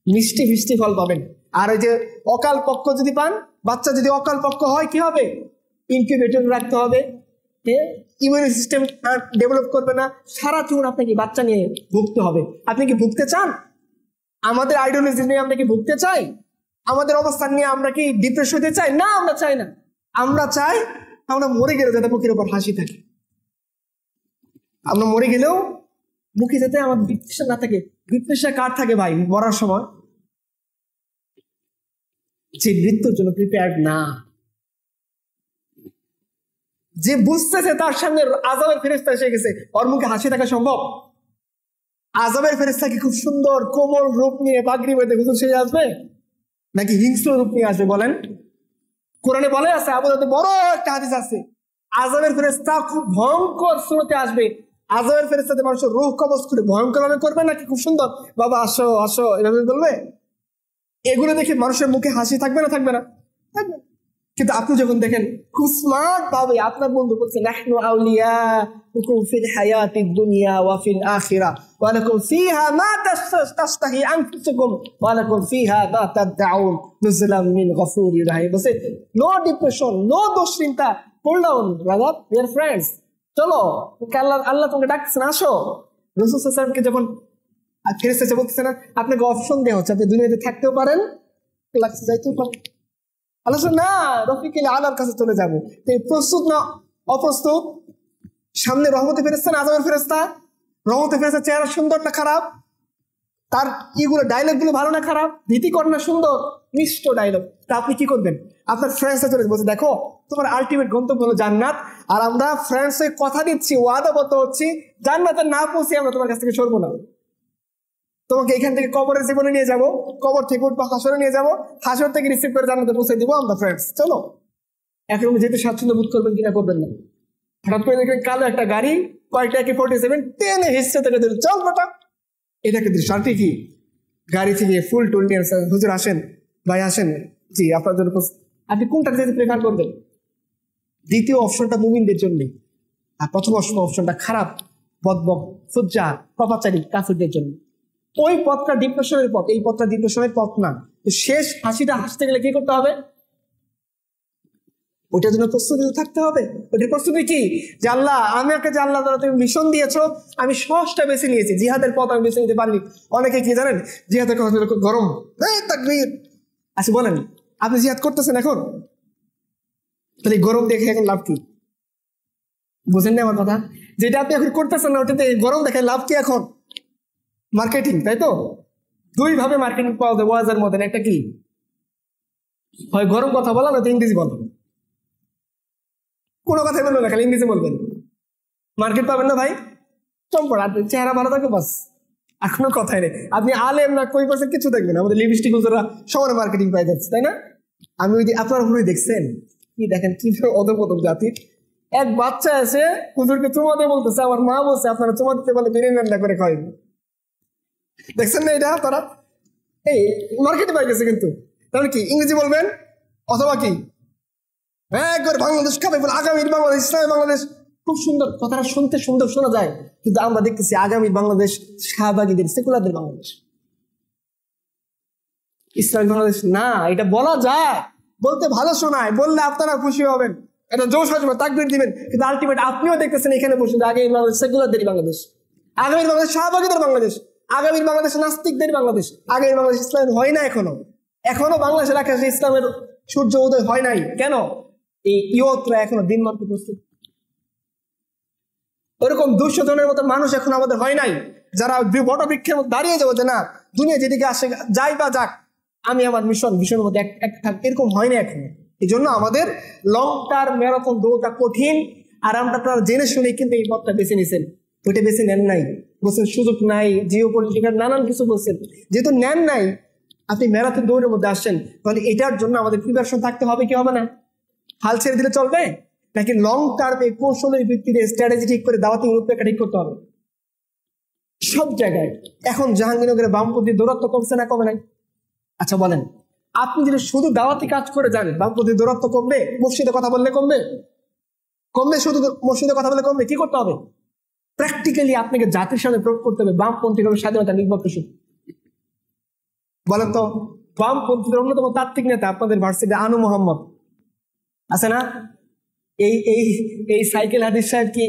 মিষ্টি মিষ্টি ফল পাবেন। আর ওই যে অকাল পক্ষ যদি পান, বাচ্চা যদি অকাল পক্ষ হয় কি হবে? ইনকিউবেটর রাখতে হবে, ইমিউনি সিস্টেম ডেভেলপ করবে না, সারা জীবন আপনাকে বাচ্চা নিয়ে ভুগতে হবে। আপনি কি ভুগতে চান? আমাদের আইডিওলজি নিয়ে আমরা কি ভুগতে চাই? আমাদের অবস্থান নিয়ে আমরা কি ডিপ্রেস হতে চাই? না, আমরা চাই না। আমরা চাই আমরা মরে গেলেও যাতে মুখের উপর হাসি থাকে। আমরা মরে গেলেও মুখে যাতে আমার ডিপ্রেশন না থাকে। ডিপ্রেশন কার থাকে ভাই মরার সময়? যে মৃত্যুর জন্য প্রিপেয়ার্ড না, যে বুঝতেছে তার সামনে আযাবের ফেরেশতা এসে গেছে, ওর মুখে হাসি থাকা সম্ভব? আযাবের ফেরেশতা কি খুব সুন্দর কোমল রূপ নিয়ে পাগড়ি বেঁধে হুজুর সেজে আসবে, নাকি হিংস্র রূপ নিয়ে আসবে বলেন? কোরআনে বলে আছে, আবু দাউদে বড় একটা হাদিস আছে, আযাবের ফেরেশতা খুব ভয়ঙ্কর সুরতে আসবে। আযাবের ফেরেশতাতে মানুষের রূহ কবজ করে ভয়ঙ্কর ভাবে করবে, নাকি খুব সুন্দর বাবা আসো আসো এভাবে বলবে? এগুলো দেখে মানুষের মুখে হাসি থাকবে না? থাকবে না? থাকবে। কিন্তু আপনি যখন দেখেন খুব স্মার্ট ভাবে আপনার বন্ধু বলছে, নাহনু আউলিয়াউকুম ফিল হায়াতিদ দুনিয়া ওয়া ফিল আখিরাহ ওয়া লাকুম ফিহা মা তাশতাহি আনফুসুকুম ওয়া লাকুম ফিহা মা তাদউন নুজুলাম মিন গফুরির রাহিম। বলছে নো ডিপ্রেশন, নো দুশ্চিন্তা, cool down brother, we are friends, চলো আল্লাহ তোমাকে ডাকছেন, আসো। রাসূল সাল্লাল্লাহু আলাইহি ওয়াসাল্লামকে যখন ফেরেশতা এসে বলতেছে না, আপনাকে অপশন দেওয়া হচ্ছে, আপনি দুনিয়াতে থাকতেও পারেন, লাগছে যাইতেও পারেন। আল্লাহ না, রফিকুল আলার কাছে চলে যাবো। প্রস্তুত না অপ্রস্তুত? সামনে রহমতে ফেরেশতা না আযাবের ফেরেশতা? রহমতে ফেরেশতা চেহারা সুন্দর না খারাপ? তার ইগুলো ডায়লগ গুলো ভালো না খারাপ? ভীতিকর না সুন্দর? মিষ্ট ডায়লগ। তা আপনি কি করবেন? আপনার ফ্রেন্ডসরা চলে বলছে, দেখো তোমার আলটিমেট গন্তব্য হলো জান্নাত, আর আমরা ফ্রেন্ডস হয়ে কথা দিচ্ছি, ওয়াদাবদ্ধ হচ্ছি, জান্নাতে না পৌঁছে আমরা তোমার কাছ থেকে সরবো না। তোমাকে এখান থেকে কবরের জীবনে নিয়ে যাব, কবর থেকে উঠবো হাসরে নিয়ে যাব, হাসর থেকে রিসিভ করে জান্নাতে পৌঁছে দিব আমরা ফ্রেন্ডস, চলো। এখন যেতে স্বাচ্ছন্দ্য বোধ করবেন কিনা করবেন না। হঠাৎ করে দেখবেন কালো একটা গাড়ি, কয়েকটা AK-47 টেনে হিসছে থেকে দিল, চল বেটা। এটাকে শান্তি কি? গাড়ি থেকে ফুল টুল নিয়ে হুজুর আসেন, ভাই আসেন, জি আপনার জন্য। আপনি কোনটা যেতে প্রেফার করবেন? দ্বিতীয় অপশনটা মুমিনদের জন্য, আর প্রথম অপশনটা খারাপ, বদবক, ফুজ্জার, পাপাচারী, কাফিরদের জন্য। ওই পথটা ডিপ্রেশনের পথ, এই পথটা ডিপ্রেশনের পথ না। তো শেষ হাসিটা হাসতে গেলে কি করতে হবে? ওইটার জন্য প্রস্তুতি থাকতে হবে। ওইটার প্রস্তুতি কি? যে আল্লাহ আমাকে, যে আল্লাহ তাআলা তুমি মিশন দিয়েছো, আমি সহজটা বেছে নিয়েছি, জিহাদের পথ আমি বেছে নিতে পারিনি। অনেকে কি জানেন, জিহাদের কথা খুব গরম, তাকবীর। আচ্ছা বলেন, আপনি জিহাদ করতেছেন এখন, তাহলে গরম দেখে এখন লাভ কি? বুঝেন না আমার কথা? যেটা আপনি এখন করতেছেন না, ওটাতে গরম দেখে লাভ কি? এখন মার্কেটিং, তাই তো? দুই ভাবে মার্কেটিং পাওয়া যায় ওয়াজের মধ্যে। একটা কি, হয় গরম কথা বলা, না তো ইংরেজি বলবেন। কোনো কথাই বলবেন না, খালি ইংরেজি বলবেন, মার্কেট পাবেন না ভাই। চম্পড় আপনি চেহারা ভালো থাকে বাস, আর কোনো কথাই নেই। আপনি আলেম না কই পাচ্ছেন কিছু দেখবেন। আমাদের লিপস্টিক হুজুররা সবার মার্কেটিং পাই যাচ্ছে, তাই না? আমি ওই যে আপনার হুজুর দেখছেন কি, দেখেন কি অধপতন জাতির। এক বাচ্চা এসে হুজুরকে চুমাতে বলতেছে, আমার মা বলছে আপনারা চুমা দিতে বলে বিরিয়ানি রান্না করে খাওয়াইবে। দেখছেন না এটা? তারা এই মার্কেটে পাই গেছে। কিন্তু তাহলে কি ইংরেজি বলবেন, অথবা কি একবার বাংলাদেশ খাবে বলে, আগামীর বাংলাদেশ, ইসলামী বাংলাদেশ। খুব সুন্দর কথাটা শুনতে সুন্দর শোনা যায়, কিন্তু আমরা দেখতেছি আগামী বাংলাদেশ শাহবাগীদের, সেকুলারদের বাংলাদেশ, ইসলামী বাংলাদেশ না। এটা বলা যায়, বলতে ভালো শোনায়, বললে আপনারা খুশি হবেন, এটা জোশ আসবে, তাকবীর দিবেন, কিন্তু আলটিমেট আপনিও দেখতেছেন এখানে বসে আগামী বাংলাদেশ সেকুলারদের বাংলাদেশ, আগামীর বাংলাদেশ শাহবাগীদের বাংলাদেশ, আগামীর বাংলাদেশ নাস্তিকদের বাংলাদেশ, আগামীর বাংলাদেশ ইসলাম হয় না। এখনো বাংলাদেশের আকাশে ইসলামের সূর্য উদয় হয় নাই। কেন? এই ইয়তরা এখনো দিন মানতে প্রস্তুত। ওরকম 200 জনের মতো মানুষ এখন আমাদের হয় নাই, যারা বটবৃক্ষের মধ্যে দাঁড়িয়ে যাবো যে না, দুনিয়া যেদিকে আসে যাই বা যাক, আমি আমার ভীষণের মধ্যে এক থাক, এরকম হয় না এখন। এই জন্য আমাদের লং টার্ম ম্যারাথন দৌড়টা কঠিন, আর আমরা তারা জেনে শুনে কিন্তু এই পথটা বেছে নিছেন। ওইটা বেছে নেন নাই, বলছেন সুযোগ নাই, জিও পলিটিক্যাল নানান কিছু বলছেন। যেহেতু নেন নাই, আপনি ম্যারাথন দৌড়ের মধ্যে আসছেন, তাহলে এটার জন্য আমাদের প্রিপারেশন থাকতে হবে কি হবে না? হাল ছেড়ে দিলে চলবে, নাকি লং টার্মে কৌশলের ভিত্তিতে স্ট্র্যাটেজি ঠিক করে দাওয়াতি রূপরেখা ঠিক করতে হবে? সব জায়গায় এখন জাহাঙ্গীরনগরে বামপন্থী দৌরাত্ম কমছে না কমে নাই? আচ্ছা বলেন, আপনি যদি শুধু দাওয়াতি কাজ করে যান, বামপন্থী দৌরাত্ম কমবে? মসজিদে কথা বললে কমবে? কমবে? শুধু মসজিদে কথা বললে কমবে? কি করতে হবে? প্র্যাকটিক্যালি আপনাকে জাতির সামনে প্রয়োগ করতে হবে বামপন্থী ভাবে স্বাধীনতা নির্বাচন। বলেন তো, বামপন্থীদের অন্যতম তাত্ত্বিক নেতা আপনাদের ভার্সিটি আনু মোহাম্মদ আছে না? এই এই এই সাইকেল হাদিস সাহেব কি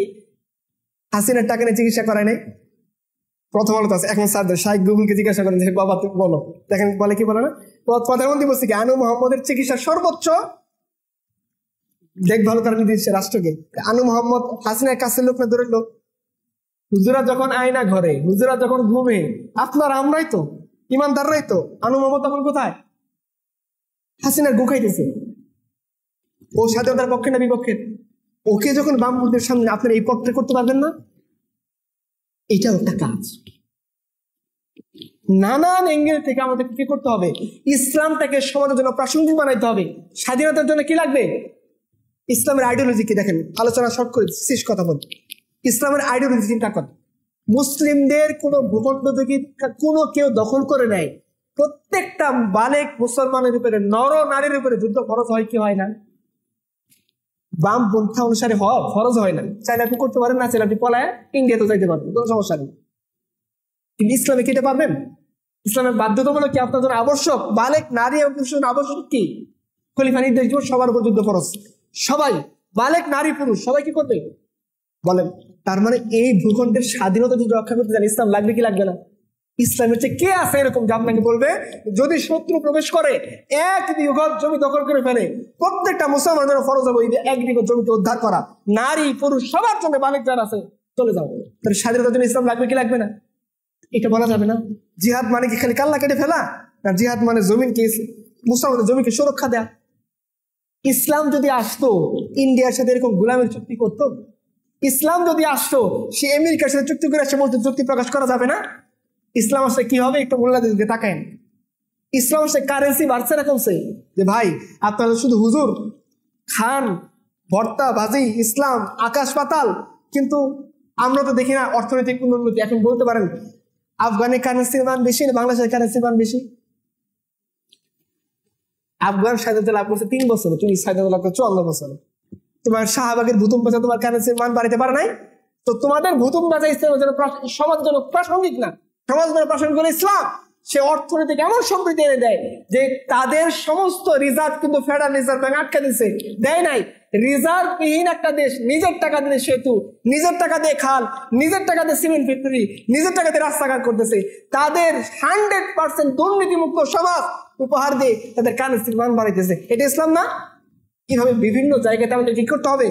হাসিনার টাকা নিয়ে চিকিৎসা করায় নাই? প্রথম আলোতে আছে। এখন স্যার শাইখ গুগলকে জিজ্ঞাসা করেন যে বাবা তুমি বলো, দেখেন বলে কি বলে না, প্রধানমন্ত্রী বলছে কি আনু মোহাম্মদের চিকিৎসা সর্বোচ্চ দেখভাল করা দিচ্ছে রাষ্ট্রকে। আনু মোহাম্মদ হাসিনার কাছের লোক না দূরের লোক? হুজুরা যখন আয়না ঘরে, হুজুরা যখন ঘুমে, আপনার আমরাই তো ইমানদাররাই তো। আনু মোহাম্মদ তখন কোথায়? হাসিনার গুখাইতেছে। ও স্বাধীনতার পক্ষে না বিপক্ষে? ওকে যখন বামপন্থীর সামনে আপনার এই পথটা করতে পারবেন না, এটাও একটা কাজ। নানান অ্যাঙ্গেল থেকে আমাদের কি করতে হবে? ইসলামটাকে সমাজের জন্য প্রাসঙ্গিক বানাইতে হবে। স্বাধীনতার জন্য কি লাগবে? ইসলামের আইডিওলজি কি দেখেন, আলোচনা শর্ট করে শেষ কথা বল। ইসলামের আইডিওলজি চিন্তা কর, মুসলিমদের কোনো ভূখণ্ড যদি কোনো কেউ দখল করে নেয়, প্রত্যেকটা বালেক মুসলমানের উপরে, নর নারীর উপরে যুদ্ধ ফরজ হয় কি হয় না? বাম পন্থা অনুসারে ফরজ হয় না। চাইলে আপনি করতে পারেন, না চাইলে আপনি পলায় ইন্ডিয়াতে যাইতে পারবেন, কোনো সমস্যা নেই। কিন্তু ইসলামে কেটে পারবেন? ইসলামের বাধ্যতামূলক কি আপনার জন্য আবশ্যক? বালেক নারী এবং পুরুষের আবশ্যক কি? খলিফা নির্দেশ দিব সবার উপর যুদ্ধ ফরজ, সবাই বালেক নারী পুরুষ সবাই কি করবে বলেন? তার মানে এই ভূখণ্ডের স্বাধীনতা যদি রক্ষা করতে চান, ইসলাম লাগবে কি লাগবে না? ইসলামের চেয়ে কে আছে এরকম যে আপনাকে বলবে যদি শত্রু প্রবেশ করে, এক বিঘত জমি দখল করে ফেলে, প্রত্যেকটা মুসলমানের জন্য ফরজ হবে এক বিঘত জমিকে উদ্ধার করা, নারী পুরুষ সবার জন্য বালেক যারা আছে চলে যাও। তাহলে স্বাধীনতার জন্য ইসলাম লাগবে কি লাগবে না? এটা বলা যাবে না। জিহাদ মানে কি খালি কাল্লা কেটে ফেলা? না, জিহাদ মানে জমিনকে, মুসলমানদের জমিকে সুরক্ষা দেয়া। ইসলাম যদি আসতো ইন্ডিয়ার সাথে এরকম গোলামের চুক্তি করতো? ইসলাম যদি আসতো সে আমেরিকার সাথে চুক্তি করে আসছে বলতে চুক্তি প্রকাশ করা যাবে না? ইসলাম আসলে কি হবে একটু মোল্লাদের দিকে তাকায়েন। ইসলাম আসলে কারেন্সি বাড়ছে না কমছে? যে ভাই আপনারা শুধু হুজুর খান ভর্তা ভাজি ইসলাম আকাশ পাতাল, কিন্তু আমরা তো দেখি না অর্থনৈতিক উন্নতি। এখন বলতে পারেন আফগানের কারেন্সির মান বেশি না বাংলাদেশের কারেন্সির মান বেশি? আফগান স্বাধীনতা লাভ করছে 3 বছর, তুমি স্বাধীনতা লাভ করছো 54 বছর। তোমার শাহবাগের ভুতুম বাজা তোমার কারেন্সির মান বাড়াতে পারে নাই? তো তোমাদের ভুতুম বাজা ইসলামের জন্য সমাজের জন্য প্রাসঙ্গিক না। সমাজের জন্য প্রাসঙ্গিক হলো ইসলাম। সে অর্থনীতিকে এমন সমৃদ্ধি এনে দেয় যে তাদের সমস্ত রিজার্ভ কিন্তু ফেডারেল রিজার্ভ ব্যাংক আটকে দিচ্ছে, দেয় নাই। রিজার্ভ বিহীন একটা দেশ নিজের টাকা দিয়ে সেতু, নিজের টাকা দিয়ে খাল, নিজের টাকা দিয়ে সিমেন্ট ফ্যাক্টরি, নিজের টাকা দিয়ে রাস্তাঘাট করতেছে, তাদের 100% দুর্নীতিমুক্ত সমাজ উপহার দিয়ে তাদের কারেন্সির মান বাড়াইতেছে। এটা ইসলাম না? কিভাবে বিভিন্ন জায়গাতে আমাদের কি করতে হবে?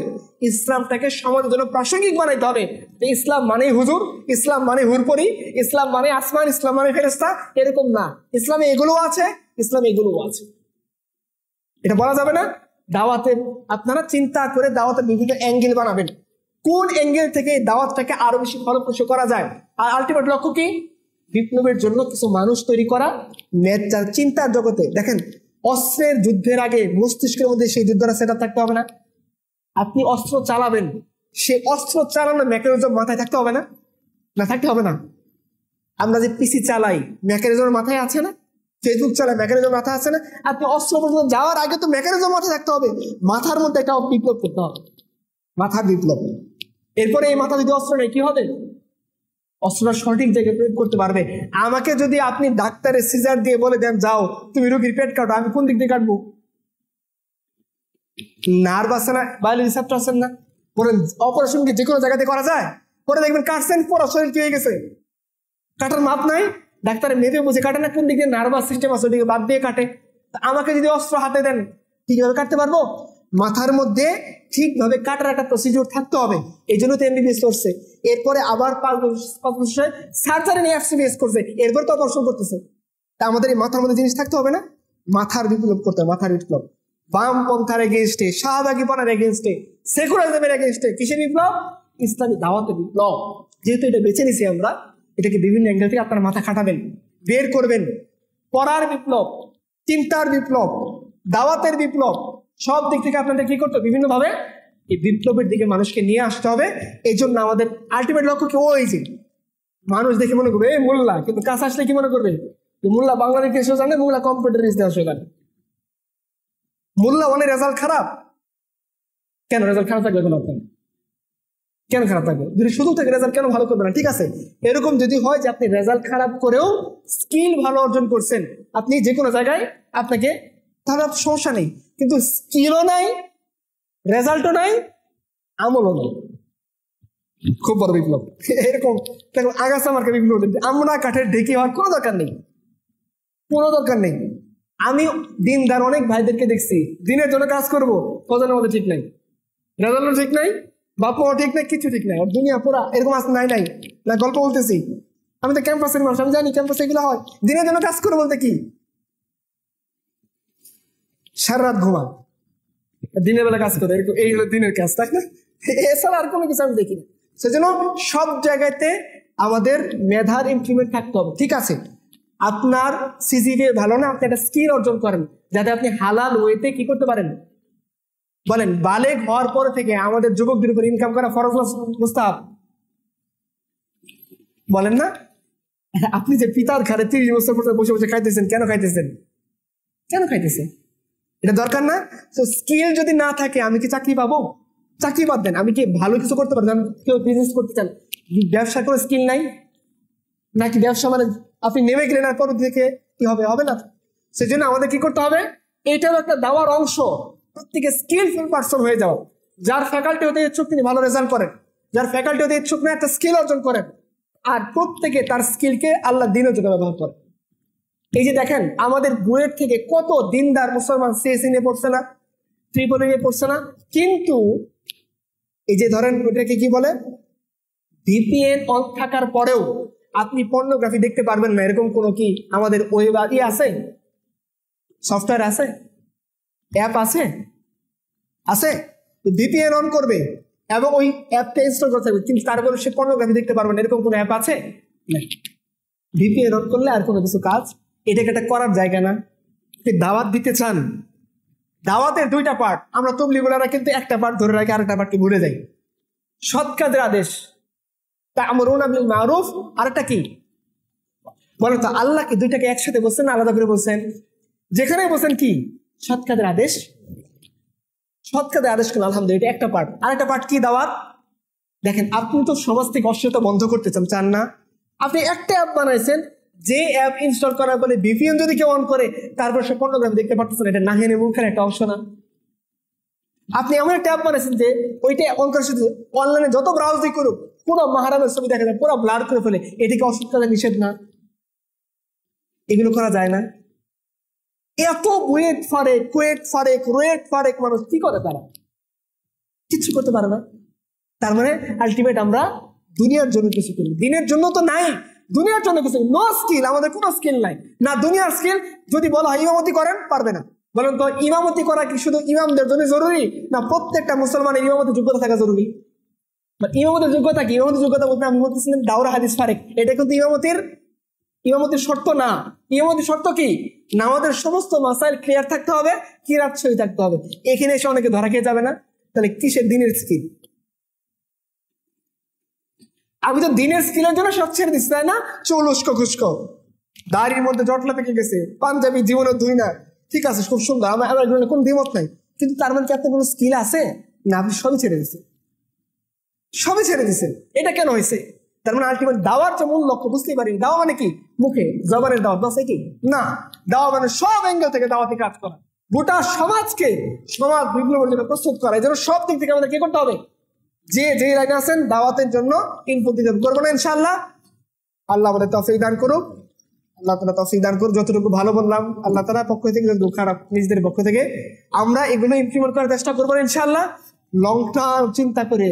ইসলামটাকে সমাজের জন্য প্রাসঙ্গিক বানাইতে হবে। ইসলাম মানে হুজুর, ইসলাম মানে হুরপরি, ইসলাম মানে আসমান, ইসলাম মানে ফেরেশতা, এরকম না। ইসলামে এগুলো আছে, ইসলামে এগুলো আছে, এটা বলা যাবে না। দাওয়াতের আপনারা চিন্তা করে দাওয়াতের বিভিন্ন অ্যাঙ্গেল বানাবেন, কোন অ্যাঙ্গেল থেকে দাওয়াতটাকে আরো বেশি ফলপ্রসূ করা যায়। আর আলটিমেট লক্ষ্য কি? বিপ্লবের জন্য কিছু মানুষ তৈরি করা। চিন্তার জগতে দেখেন, অস্ত্রের যুদ্ধের আগে মস্তিষ্কের মধ্যে সেই যুদ্ধটা সেটা থাকতে হবে না? আপনি অস্ত্র চালাবেন, সে অস্ত্র চালানোর মেকানিজম মাথায় থাকতে হবে না? না থাকতে হবে না? আমরা যে পিসি চালাই মেকানিজম মাথায় আছে না? ফেসবুক চালাই মেকানিজম মাথায় আছে না? আপনি অস্ত্র পর্যন্ত যাওয়ার আগে তো মেকানিজম মাথায় থাকতে হবে। মাথার মধ্যে একটা বিপ্লব করতে হবে, মাথার বিপ্লব। এরপরে এই মাথা যদি অস্ত্র নেই কি হবে? অস্ত্রটা সঠিক জায়গায় প্রয়োগ করতে পারবে। আমাকে যদি আপনি ডাক্তারের সিজার দিয়ে বলে দেন যাও তুমি রোগীর পেট কাটো, আমি কোন দিক দিয়ে কাটবো? নার্ভ আছে না, বায়োলজি রিসেপ্টর আছেন না? বলেন অপারেশন কি যে কোনো জায়গাতে করা যায়? পরে দেখবেন কাটছেন পুরো শরীর কি হয়ে গেছে, কাটার মাপ নাই। ডাক্তারের মেপে বুঝে কাটে না কোন দিক দিয়ে নার্ভাস সিস্টেম আছে ওদিকে বাদ দিয়ে কাটে। আমাকে যদি অস্ত্র হাতে দেন ঠিকভাবে কাটতে পারবো? মাথার মধ্যে ঠিকভাবে কাটার একটা প্রসিডিউর থাকতে হবে। এই জন্য তো এমবিবিএস করছে, এরপরে আবার 5 বছর সার্জারি নিয়ে এফসিবিএস করছে, এরপর তো অপারেশন করতেছে। তা আমাদের এই মাথার মধ্যে জিনিস থাকতে হবে না? মাথার বিপ্লব করতে হবে, মাথার বিপ্লব। বামপন্থার এগেনস্টে, শাহবাগীপনার এগেনস্টে, সেকুলারিজমের এগেনস্টে। কিসের বিপ্লব? ইসলামী দাওয়াতের বিপ্লব। যেহেতু এটা বেছে নিছি আমরা, এটাকে বিভিন্ন অ্যাঙ্গেল থেকে আপনার মাথা খাটাবেন, বের করবেন। পড়ার বিপ্লব, চিন্তার বিপ্লব, দাওয়াতের বিপ্লব, সব দিক থেকে আপনাদের কি করতে হবে? বিভিন্ন ভাবে এই বিপ্লবের দিকে মানুষকে নিয়ে আসতে হবে। এই জন্য আমাদের আলটিমেট লক্ষ্য কি? ওই যে মানুষ দেখে মনে করবে এই মোল্লা, কিন্তু কাছে আসলে কি মনে করবে? মোল্লা বাংলাদেশ এসেও জানে, মোল্লা কম্পিউটার ইতিহাসও জানে। মোল্লা মানে রেজাল্ট খারাপ কেন? রেজাল্ট খারাপ থাকবে কেন? আপনার কেন খারাপ থাকবে? যদি সুযোগ থাকে রেজাল্ট কেন ভালো করবে না? ঠিক আছে, এরকম যদি হয় যে আপনি রেজাল্ট খারাপ করেও স্কিল ভালো অর্জন করছেন, আপনি যে কোনো জায়গায় আপনাকে, তাহলে সমস্যা নেই। কিন্তু স্কিলও নাই, রেজাল্টও নাই, আমলও নাই, খুব বড় বিপ্লব। এরকম আগাছা মার্কা বিপ্লব আমরা কাঠের ঢেকে হওয়ার কোনো দরকার নেই, কোনো দরকার নেই। আমি দিনদার অনেক ভাইদেরকে দেখছি, দিনের জন্য কাজ করবো, ফজরের মধ্যে ঠিক নাই, রেজাল্টও ঠিক নাই, বাপও ঠিক নাই, কিছু ঠিক নাই, দুনিয়া পুরা এরকম আছে। নাই নাই না, গল্প বলতেছি, আমি তো ক্যাম্পাসের মানুষ, আমি জানি ক্যাম্পাসে এগুলো হয়। দিনের জন্য কাজ করবো বলতে কি, সারা রাত ঘুমান, দিনের বেলা কাজ করে, এরকম এই হলো দিনের কাজ, তাই না? এছাড়া আর কোনো কিছু আমি দেখি না। সেজন্য সব জায়গাতে আমাদের মেধার ইমপ্লিমেন্ট থাকতে হবে। ঠিক আছে, আপনার সিজিপিএ ভালো না, আপনি একটা স্কিল অর্জন করেন যাতে আপনি হালাল ওয়েতে কি করতে পারেন। বলেন, বালেগ হওয়ার পর থেকে আমাদের যুবকদের উপর ইনকাম করা ফরজ না মুস্তাহাব? বলেন না? আপনি যে পিতার ঘরে 30 বছর পর বসে বসে খাইতেছেন, কেন খাইতেছেন? কেন খাইতেছেন? এটা দরকার না? তো স্কিল যদি না থাকে আমি কি চাকরি পাবো? চাকরি বাদ দেন, আমি কি ভালো কিছু করতে পারবেন? কেউ বিজনেস করতে চান, ব্যবসা করে স্কিল নাই নাকি? ব্যবসা মানে আপনি নেমে গেলেন আর পর থেকে কি হবে? হবে না। সেই জন্য আমাদের কি করতে হবে, এটাও একটা দাওয়ার অংশ, প্রত্যেকে স্কিলফুল পার্সন হয়ে যাও। যার ফ্যাকাল্টি হতে ইচ্ছুক তিনি ভালো রেজাল্ট করেন, যার ফ্যাকাল্টি হতে ইচ্ছুক না একটা স্কিল অর্জন করেন, আর প্রত্যেকে তার স্কিলকে আল্লাহ দিনের জন্য ব্যবহার করেন। এই যে দেখেন, আমাদের বুয়েট থেকে কত দিনদার মুসলমান সিএসসি নিয়ে পড়ছে না, ট্রিপল নিয়ে পড়ছে না, কিন্তু এই যে ধরেন ওটাকে কি বলে, ভিপিএন অন থাকার পরেও আপনি পর্নোগ্রাফি দেখতে পারবেন না, এরকম কোনো কি আমাদের ওয়েব আছে, সফটওয়্যার আছে, অ্যাপ আছে? আছে। ভিপিএন অন করবে এবং ওই অ্যাপটা ইনস্টল করতে হবে, কিন্তু তারপরে সে পর্নোগ্রাফি দেখতে পারবে না, এরকম কোনো অ্যাপ আছে? ভিপিএন অন করলে আর কোনো কিছু কাজ, এটাকে একটা করার জায়গা না। দাওয়াত দিতে চান, দাওয়াতের 2টা পার্ট, আমরা তবলিগরা কিন্তু একটা পার্ট ধরে রাখি, আরেকটা পার্টকে ভুলে যাই। সৎ কাজের আদেশ, তা'মুরুনা বিল মারুফ, আরেকটা কি বলেন তো? আল্লাহ কি 2টাকে একসাথে বলছেন না আলাদা করে বলছেন? যেখানে বলছেন কি সৎ কাজের আদেশ, সৎ কাজের আদেশ করলেন, আলহামদুলিল্লাহ, এটা একটা পার্ট। আরেকটা পার্ট কি? দাওয়াত। দেখেন, আপনি তো সমাজ থেকে অশ্লীলতা বন্ধ করতে চান না, আপনি একটা অ্যাপ বানাইছেন, যে অ্যাপ ইনস্টল করার পরে ভিপিএন যদি কেউ অন করে তারপর সে পর্নোগ্রাফি দেখতে পারতেছেন, এটা নাহিনের মুখের একটা অংশ না? আপনি এমন একটা অ্যাপ বানাইছেন যে ওইটা অন করার সাথে অনলাইনে যত ব্রাউজিং করুক পুরো মাহারামের ছবি দেখা যায়, পুরো ব্লার করে ফেলে, এটিকে অসৎ কাজে নিষেধ না? এগুলো করা যায় না? এত ওয়েট ফারেক মানুষ কি করে? তারা কিছু করতে পারে না। তার মানে আলটিমেট আমরা দুনিয়ার জন্য কিছু করি, দিনের জন্য তো নাই, দুনিয়ার জন্য কিছু। নো স্কিল, আমাদের কোনো স্কিল নাই না, দুনিয়ার স্কিল। যদি বলা হয় ইমামতি করেন, পারবে না। বলেন তো, ইমামতি করা কি শুধু ইমামদের জন্য জরুরি, না প্রত্যেকটা মুসলমানের ইমামতির যোগ্যতা থাকা জরুরি? ইমামতির যোগ্যতা কি? ইমামতির যোগ্যতা বলতে আমি বলতেছিলাম দাওরা হাদিস ফারেক, এটা কিন্তু ইমামতির শর্ত না। ইমামতির শর্ত কি? না, আমাদের সমস্ত মাসাইল ক্লিয়ার থাকতে হবে, কিরাত সহি থাকতে হবে। এখানে এসে অনেকে ধরা খেয়ে যাবে না, তাহলে কিসের দিনের স্কিল? আমি তো দিনের স্কিলের জন্য সব ছেড়ে দিচ্ছি, তাই না? চুল উস্কো খুস্কো, দাড়ির মধ্যে জটলা পেকে গেছে, পাঞ্জাবি জীবনে ধুই না, ঠিক আছে, খুব সুন্দর, আমার কোনো দ্বিমত নাই, কিন্তু তার মানে কি আপনার কোনো স্কিল আছে? না, আপনি সবই ছেড়ে দিচ্ছেন, সবই ছেড়ে দিচ্ছেন। এটা কেন হয়েছে? তার মানে আলটিমেট দাওয়ার যে মূল লক্ষ্য বুঝতেই পারি। দাওয়া মানে কি? মুখে জবানের দাওয়াত বাস, কি না? দাওয়া মানে সব অ্যাঙ্গেল থেকে দাওয়াতে কাজ করা, গোটা সমাজকে সমাজ বিপ্লবের জন্য প্রস্তুত করা। এই জন্য সব দিক থেকে আমাদের কি করতে হবে? যে লাইনে আছেন দাওয়াতের জন্য ইনপুট দিতে করবো না ইনশাআল্লাহ। আল্লাহ আমাদের তৌফিক দান করুক, আল্লাহ তাআলা তৌফিক দান করুক। যতটুকু ভালো বললাম আল্লাহ তাআলা পক্ষ থেকে, যতটুকু খারাপ নিজেদের পক্ষ থেকে, আমরা এগুলো ইমপ্লিমেন্ট করার চেষ্টা করবো ইনশাআল্লাহ। লং টার্ম চিন্তা করে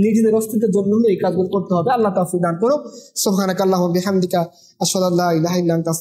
নিজেদের অস্তিত্বের জন্য এই কাজগুলো করতে হবে। আল্লাহ তৌফিক দান করুক। সুবহানাকাল্লাহুম্মা ওয়া বিহামদিকা আশহাদু আল্লা ইলাহা ইল্লা আনতা